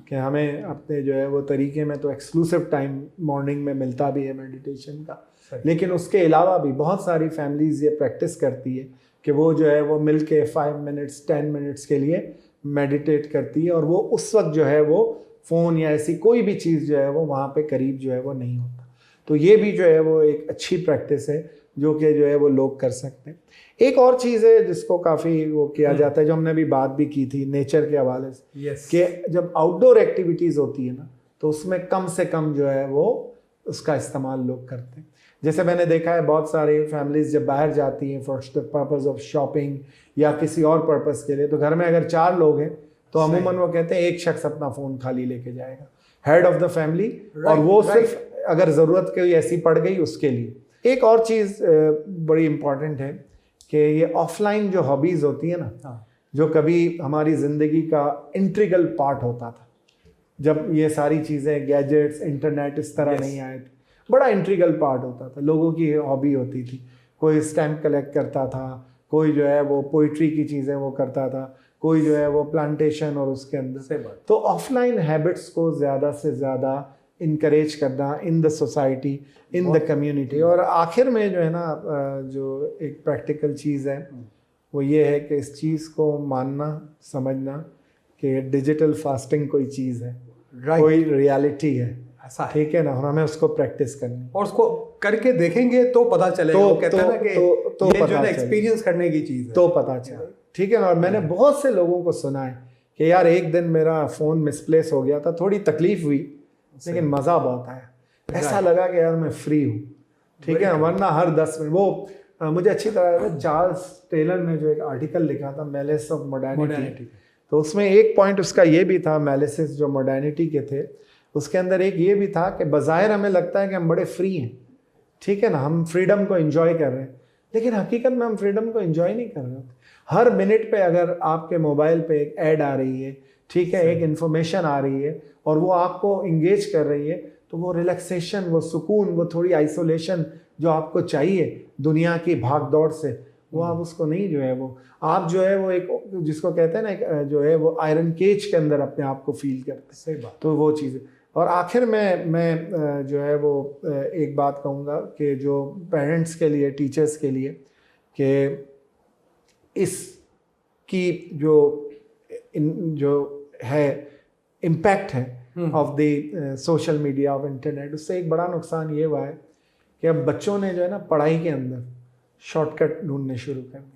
कि हमें अपने जो है वो तरीके में तो एक्सक्लूसिव टाइम मॉर्निंग में मिलता भी है मेडिटेशन का, लेकिन उसके अलावा भी बहुत सारी फैमिलीज ये प्रैक्टिस करती है कि वो जो है वो मिल के 5 मिनट्स 10 मिनट्स के लिए मेडिटेट करती है, और वो उस वक्त जो है वो फ़ोन या ऐसी कोई भी चीज़ जो है वो वहाँ पे करीब जो है वो नहीं होता। तो ये भी जो है वो एक अच्छी प्रैक्टिस है जो कि जो है वो लोग कर सकते हैं। एक और चीज़ है जिसको काफ़ी वो किया जाता है, जो हमने अभी बात भी की थी नेचर के हवाले से, कि जब आउटडोर एक्टिविटीज़ होती है ना तो उसमें कम से कम जो है वो उसका इस्तेमाल लोग करते हैं। जैसे मैंने देखा है बहुत सारी फैमिलीज जब बाहर जाती हैं for the purpose of shopping या किसी और पर्पज़ के लिए, तो घर में अगर 4 लोग हैं तो अमूमन वो कहते हैं एक शख्स अपना फ़ोन खाली लेके जाएगा, हेड ऑफ द फैमिली, और वो सिर्फ अगर ज़रूरत कोई ऐसी पड़ गई उसके लिए। एक और चीज़ बड़ी इम्पॉर्टेंट है कि ये ऑफलाइन जो हॉबीज़ होती है ना, जो कभी हमारी ज़िंदगी का इंट्रीगल पार्ट होता था, जब ये सारी चीज़ें गैजेट्स इंटरनेट इस तरह नहीं आए थे, बड़ा इंट्रीगल पार्ट होता था। लोगों की हॉबी होती थी, कोई स्टैम्प कलेक्ट करता था, कोई जो है वो पोइट्री की चीज़ें वो करता था, कोई जो है वो प्लांटेशन और उसके अंदर से। तो ऑफलाइन हैबिट्स को ज़्यादा से ज़्यादा इनकरेज करना in the society, in the community. और आखिर में जो है ना जो एक प्रैक्टिकल चीज़ है वो ये है कि इस चीज़ को मानना समझना कि डिजिटल फास्टिंग कोई चीज़ है, कोई रियलिटी है, ठीक है ना, और हमें उसको प्रैक्टिस करनी और उसको करके देखेंगे तो पता चलेगा। तो कहते हैं ना कि ये जो एक्सपीरियंस करने की चीज़ है तो पता चले, ठीक है ना। और मैंने बहुत से लोगों को सुना है कि यार एक दिन मेरा फ़ोन मिसप्लेस हो गया था, थोड़ी तकलीफ हुई लेकिन मज़ा बहुत आया, ऐसा लगा कि यार मैं फ्री हूँ, ठीक है ना। वरना हर 10 मिनट वो मुझे अच्छी तरह चार्ल्स टेलर ने जो एक आर्टिकल लिखा था मैलिस ऑफ मॉडर्निटी, तो उसमें एक पॉइंट उसका ये भी था, मैलिसिस जो मॉडर्निटी के थे उसके अंदर एक ये भी था कि बज़ाहिर हमें लगता है कि हम बड़े फ्री हैं, ठीक है ना, हम फ्रीडम को एंजॉय कर रहे हैं, लेकिन हकीकत में हम फ्रीडम को एंजॉय नहीं कर रहे। हर मिनट पे अगर आपके मोबाइल पे एक ऐड आ रही है, ठीक है, एक इन्फॉर्मेशन आ रही है और वो आपको इंगेज कर रही है, तो वो रिलैक्सेशन, वो सुकून, वो थोड़ी आइसोलेशन जो आपको चाहिए दुनिया की भाग दौड़ से, वो आप उसको नहीं जो है वो आप जो है वो एक जिसको कहते हैं ना एक जो है वो आयरन केज के अंदर अपने आप को फील करते हैं। सही बात। तो वो चीज़। और आखिर में मैं जो है वो एक बात कहूँगा कि जो पेरेंट्स के लिए, टीचर्स के लिए, कि इसकी जो है इम्पैक्ट है of the social media, of internet, उससे एक बड़ा नुकसान ये हुआ है कि अब बच्चों ने जो है ना पढ़ाई के अंदर शॉर्टकट ढूंढने शुरू कर दिए।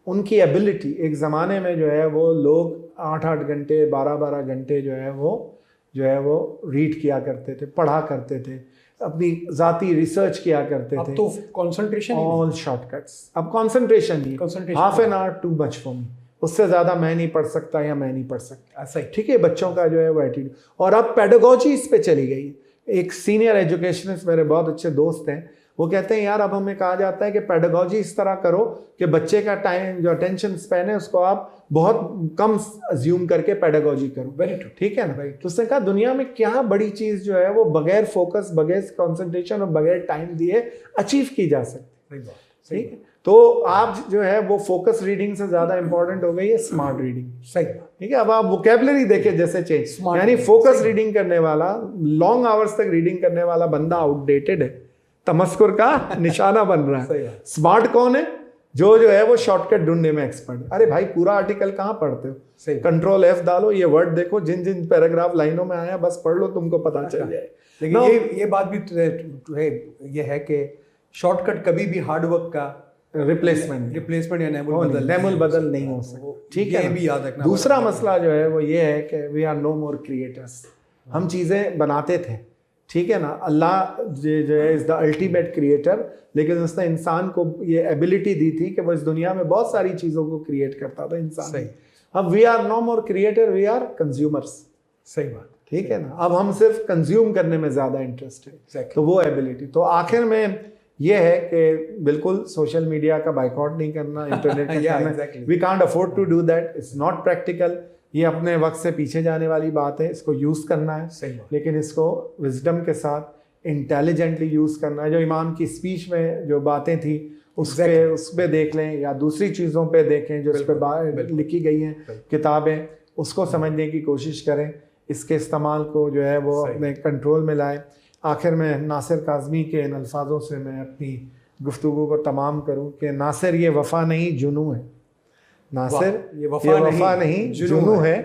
उनकी एबिलिटी, एक ज़माने में जो है वो लोग 8-8 घंटे 12-12 घंटे जो है वो रीड किया करते थे, पढ़ा करते थे, अपनी ज़ाती रिसर्च किया करते थे। अब तो कंसंट्रेशन ऑल शॉर्टकट्स, अब concentration he, half an hour too much for me, उससे ज़्यादा मैं नहीं पढ़ सकता या मैं नहीं पढ़ सकता, ऐसा ही, ठीक है, बच्चों का जो है वो एटीट्यूड। और अब पेडागोजी इस पे चली गई। एक सीनियर एजुकेशनिस्ट मेरे बहुत अच्छे दोस्त हैं, वो कहते हैं यार अब हमें कहा जाता है कि पेडागोजी इस तरह करो कि बच्चे का टाइम जो अटेंशन स्पैन है उसको आप बहुत कम अज्यूम करके पेडागोजी करो। वेरी ट्रू, ठीक है ना भाई। तो उसने कहा दुनिया में क्या बड़ी चीज़ जो है वो बगैर फोकस, बगैर कंसंट्रेशन और बगैर टाइम दिए अचीव की जा सकती है, ठीक है। तो आप जो है वो फोकस रीडिंग से ज़्यादा इंपॉर्टेंट हो गई है स्मार्ट रीडिंग, सही, ठीक है। अब आप वोकैबुलरी देखें जैसे चेंज, यानी फोकस रीडिंग करने वाला, लॉन्ग आवर्स तक रीडिंग करने वाला बंदा आउटडेटेड है, तमस्कुर का निशाना बन रहा है। स्मार्ट कौन है? जो है वो शॉर्टकट ढूंढने में एक्सपर्ट। अरे भाई पूरा आर्टिकल कहाँ पढ़ते हो, कंट्रोल F डालो, ये वर्ड देखो, जिन जिन पैराग्राफ लाइनों में आया बस पढ़ लो, तुमको पता चल जाए। लेकिन ये बात भी है, ये है कि शॉर्टकट कभी भी हार्डवर्क का रिप्लेसमेंट या नेमुल बदल नहीं हो सकता, ठीक है, ये भी याद रखना। दूसरा मसला जो है वो ये है कि we are no more creators. हम चीज़ें बनाते थे, ठीक है ना, अल्लाह जो है इज़ द अल्टीमेट क्रिएटर, लेकिन उसने इंसान को ये एबिलिटी दी थी कि वो इस दुनिया में बहुत सारी चीज़ों को क्रिएट करता था इंसान। सही। अब we are no more creator, we are consumers. सही बात, ठीक है ना। अब हम सिर्फ कंज्यूम करने में ज़्यादा इंटरेस्टेड, तो वो एबिलिटी। तो आखिर में ये है कि बिल्कुल सोशल मीडिया का बाइकआउट नहीं करना, इंटरनेट का Yeah, करना। exactly. We can't afford to do that, it's not practical. ये अपने वक्त से पीछे जाने वाली बात है, इसको यूज़ करना है, सही बात। लेकिन इसको विजडम के साथ इंटेलिजेंटली यूज़ करना है। जो इमाम की स्पीच में जो बातें थी उस पे देख लें, या दूसरी चीज़ों पे देखें जो इस पे लिखी गई हैं किताबें, उसको समझने की कोशिश करें। इसके इस्तेमाल को जो है वो अपने कंट्रोल में लाएं। आखिर में नासिर काज़मी के इन अल्फाजों से मैं अपनी गुफ्तगू को तमाम करूं कि नासिर ये वफ़ा नहीं जुनू है, नासिर ये वफ़ा नहीं जुनू है,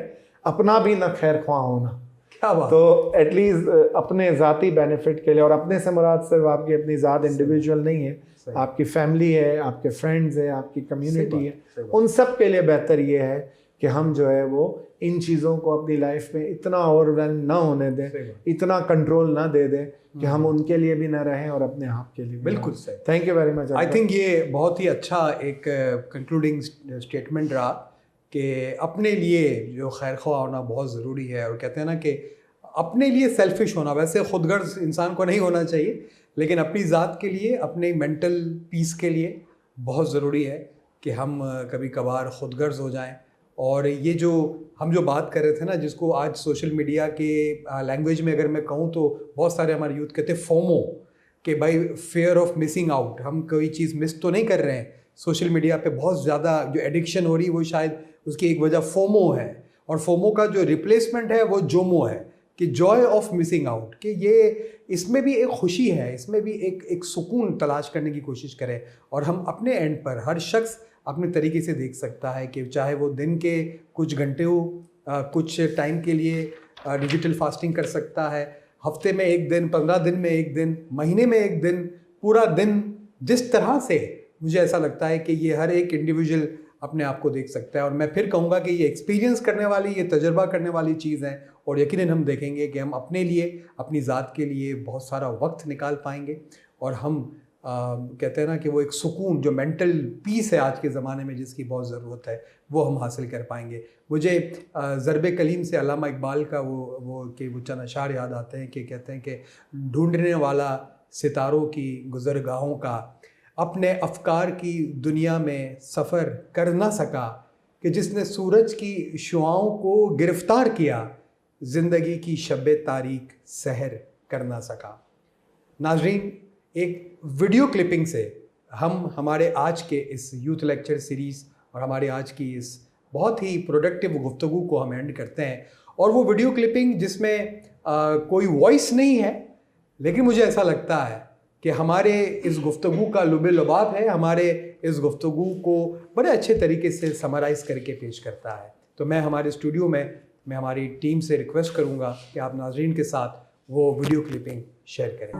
अपना भी न खैर ख्वाह होना। क्या बात। तो एटलीस्ट अपने ज़ाती बेनिफिट के लिए, और अपने से मुराद सिर्फ आपकी अपनी ज़ात इंडिविजुअल नहीं है, आपकी फैमिली है, आपके फ्रेंड्स हैं, आपकी कम्युनिटी है, उन सब के लिए बेहतर ये है कि हम जो है वो इन चीज़ों को अपनी लाइफ में इतना ओवरवेल्म ना होने दें, इतना कंट्रोल ना दे दें कि हम उनके लिए भी ना रहें और अपने आप के लिए भी। बिल्कुल सही। Thank you very much. I think ये बहुत ही अच्छा एक कंक्लूडिंग स्टेटमेंट रहा कि अपने लिए जो खैर ख्वाह होना बहुत ज़रूरी है। और कहते हैं ना कि अपने लिए सेल्फिश होना, वैसे खुदगर्ज इंसान को नहीं होना चाहिए, लेकिन अपनी ज़ात के लिए, अपने मेंटल पीस के लिए बहुत ज़रूरी है कि हम कभी कभार खुदगर्ज हो जाएं। और ये जो हम जो बात कर रहे थे ना, जिसको आज सोशल मीडिया के लैंग्वेज में अगर मैं कहूँ तो बहुत सारे हमारे यूथ कहते हैं फोमो, कि भाई फियर ऑफ मिसिंग आउट, हम कोई चीज़ मिस तो नहीं कर रहे हैं। सोशल मीडिया पे बहुत ज़्यादा जो एडिक्शन हो रही है वो शायद उसकी एक वजह फोमो है, और फोमो का जो रिप्लेसमेंट है वो जोमो है, कि जॉय ऑफ मिसिंग आउट, कि ये इसमें भी एक खुशी है, इसमें भी एक सुकून तलाश करने की कोशिश करें। और हम अपने एंड पर हर शख्स अपने तरीके से देख सकता है कि चाहे वो दिन के कुछ घंटे हो, कुछ टाइम के लिए डिजिटल फास्टिंग कर सकता है, हफ्ते में एक दिन, 15 दिन में एक दिन, महीने में एक दिन, पूरा दिन, जिस तरह से मुझे ऐसा लगता है कि ये हर एक इंडिविजुअल अपने आप को देख सकता है। और मैं फिर कहूँगा कि ये एक्सपीरियंस करने वाली, ये तजर्बा करने वाली चीज़ है, और यकीनन हम देखेंगे कि हम अपने लिए, अपनी ज़ात के लिए बहुत सारा वक्त निकाल पाएंगे, और हम कहते हैं ना कि वो एक सुकून, जो मेंटल पीस है आज के ज़माने में जिसकी बहुत ज़रूरत है, वो हम हासिल कर पाएंगे। मुझे ज़रबे कलीम से अल्लामा इकबाल का वो चंद अशार याद आते हैं कि कहते हैं कि ढूंढने वाला सितारों की गुज़रगाहों का, अपने अफकार की दुनिया में सफ़र कर ना सका, कि जिसने सूरज की शुआओं को गिरफ्तार किया, ज़िंदगी की शब्बे तारीक सहर कर ना सका। नाज़रीन, एक वीडियो क्लिपिंग से हम हमारे आज के इस यूथ लेक्चर सीरीज़ और हमारे आज की इस बहुत ही प्रोडक्टिव गुफ्तगू को हम एंड करते हैं। और वो वीडियो क्लिपिंग जिसमें कोई वॉइस नहीं है, लेकिन मुझे ऐसा लगता है कि हमारे इस गुफ्तगू का लुबे लुबाब है, हमारे इस गुफ्तगू को बड़े अच्छे तरीके से समराइज़ करके पेश करता है। तो मैं हमारे स्टूडियो में मैं हमारी टीम से रिक्वेस्ट करूँगा कि आप नाज़रीन के साथ वो वीडियो क्लिपिंग शेयर करें।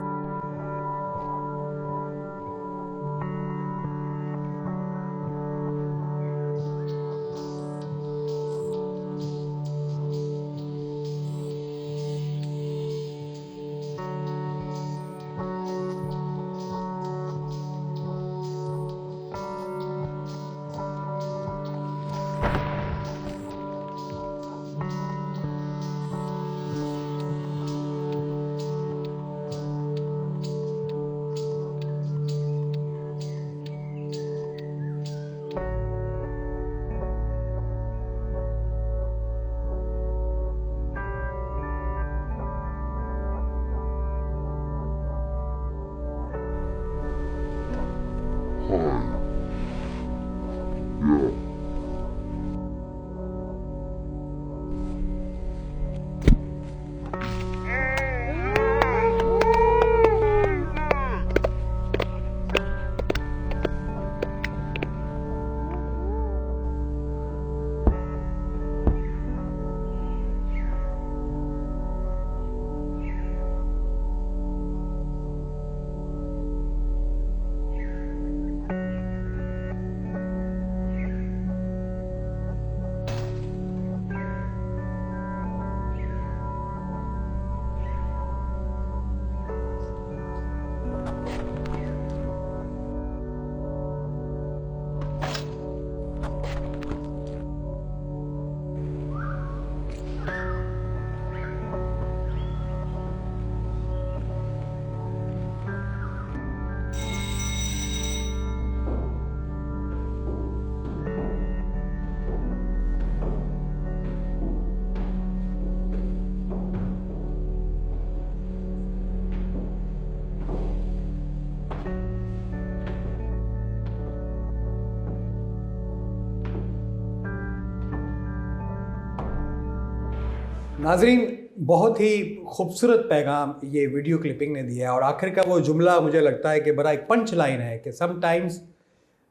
नाजरीन, बहुत ही खूबसूरत पैगाम ये वीडियो क्लिपिंग ने दिया है, और आखिर का वो जुमला मुझे लगता है कि बड़ा एक पंच लाइन है कि sometimes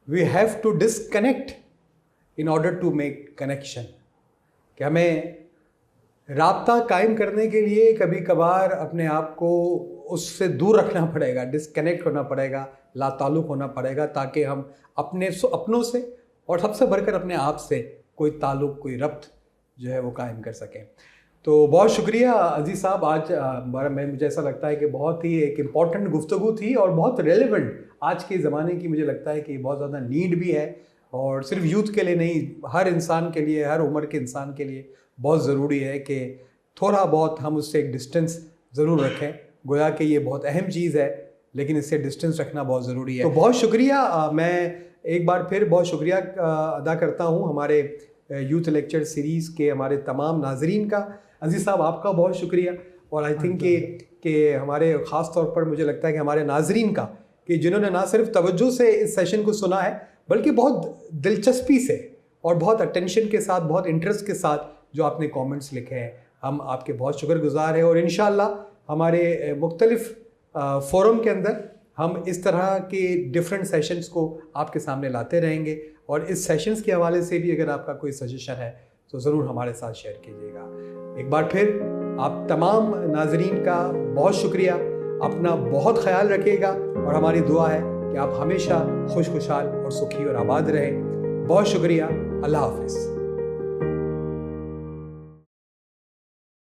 we have to disconnect in order to make connection. कि हमें राब्ता कायम करने के लिए कभी कभार अपने आप को उससे दूर रखना पड़ेगा, डिसकनेक्ट होना पड़ेगा, लाताल्लुक़ होना पड़ेगा, ताकि हम अपनों से और सबसे बढ़कर अपने आप से कोई ताल्लुक़, कोई रब्त जो है वो कायम कर सकें। तो बहुत शुक्रिया अजीज़ साहब, आज मुझे ऐसा लगता है कि बहुत ही एक इम्पॉर्टेंट गुफ्तगू थी और बहुत रेलेवेंट आज के ज़माने की। मुझे लगता है कि बहुत ज़्यादा नीड भी है, और सिर्फ यूथ के लिए नहीं, हर इंसान के लिए, हर उम्र के इंसान के लिए बहुत ज़रूरी है कि थोड़ा बहुत हम उससे एक डिस्टेंस ज़रूर रखें। गोया कि ये बहुत अहम चीज़ है, लेकिन इससे डिस्टेंस रखना बहुत ज़रूरी है। तो बहुत शुक्रिया, मैं एक बार फिर बहुत शुक्रिया अदा करता हूँ हमारे यूथ लेक्चर सीरीज़ के हमारे तमाम नाजरीन का। अजीज़ साहब, आपका बहुत शुक्रिया। और आई थिंक कि हमारे ख़ास तौर पर मुझे लगता है कि हमारे नाजरीन का, कि जिन्होंने ना सिर्फ तवज्जो से इस सेशन को सुना है, बल्कि बहुत दिलचस्पी से और बहुत अटेंशन के साथ, बहुत इंटरेस्ट के साथ जो आपने कमेंट्स लिखे हैं, हम आपके बहुत शुक्रगुजार हैं। और इंशाअल्लाह हमारे मुख्तलिफ फोरम के अंदर हम इस तरह के डिफरेंट सेशंस को आपके सामने लाते रहेंगे। और इस सेशंस के हवाले से भी अगर आपका कोई सजेशन है तो ज़रूर हमारे साथ शेयर कीजिएगा। एक बार फिर आप तमाम नाजरीन का बहुत शुक्रिया। अपना बहुत ख्याल रखिएगा, और हमारी दुआ है कि आप हमेशा खुशहाल और सुखी और आबाद रहें। बहुत शुक्रिया। अल्लाह हाफ़िज़।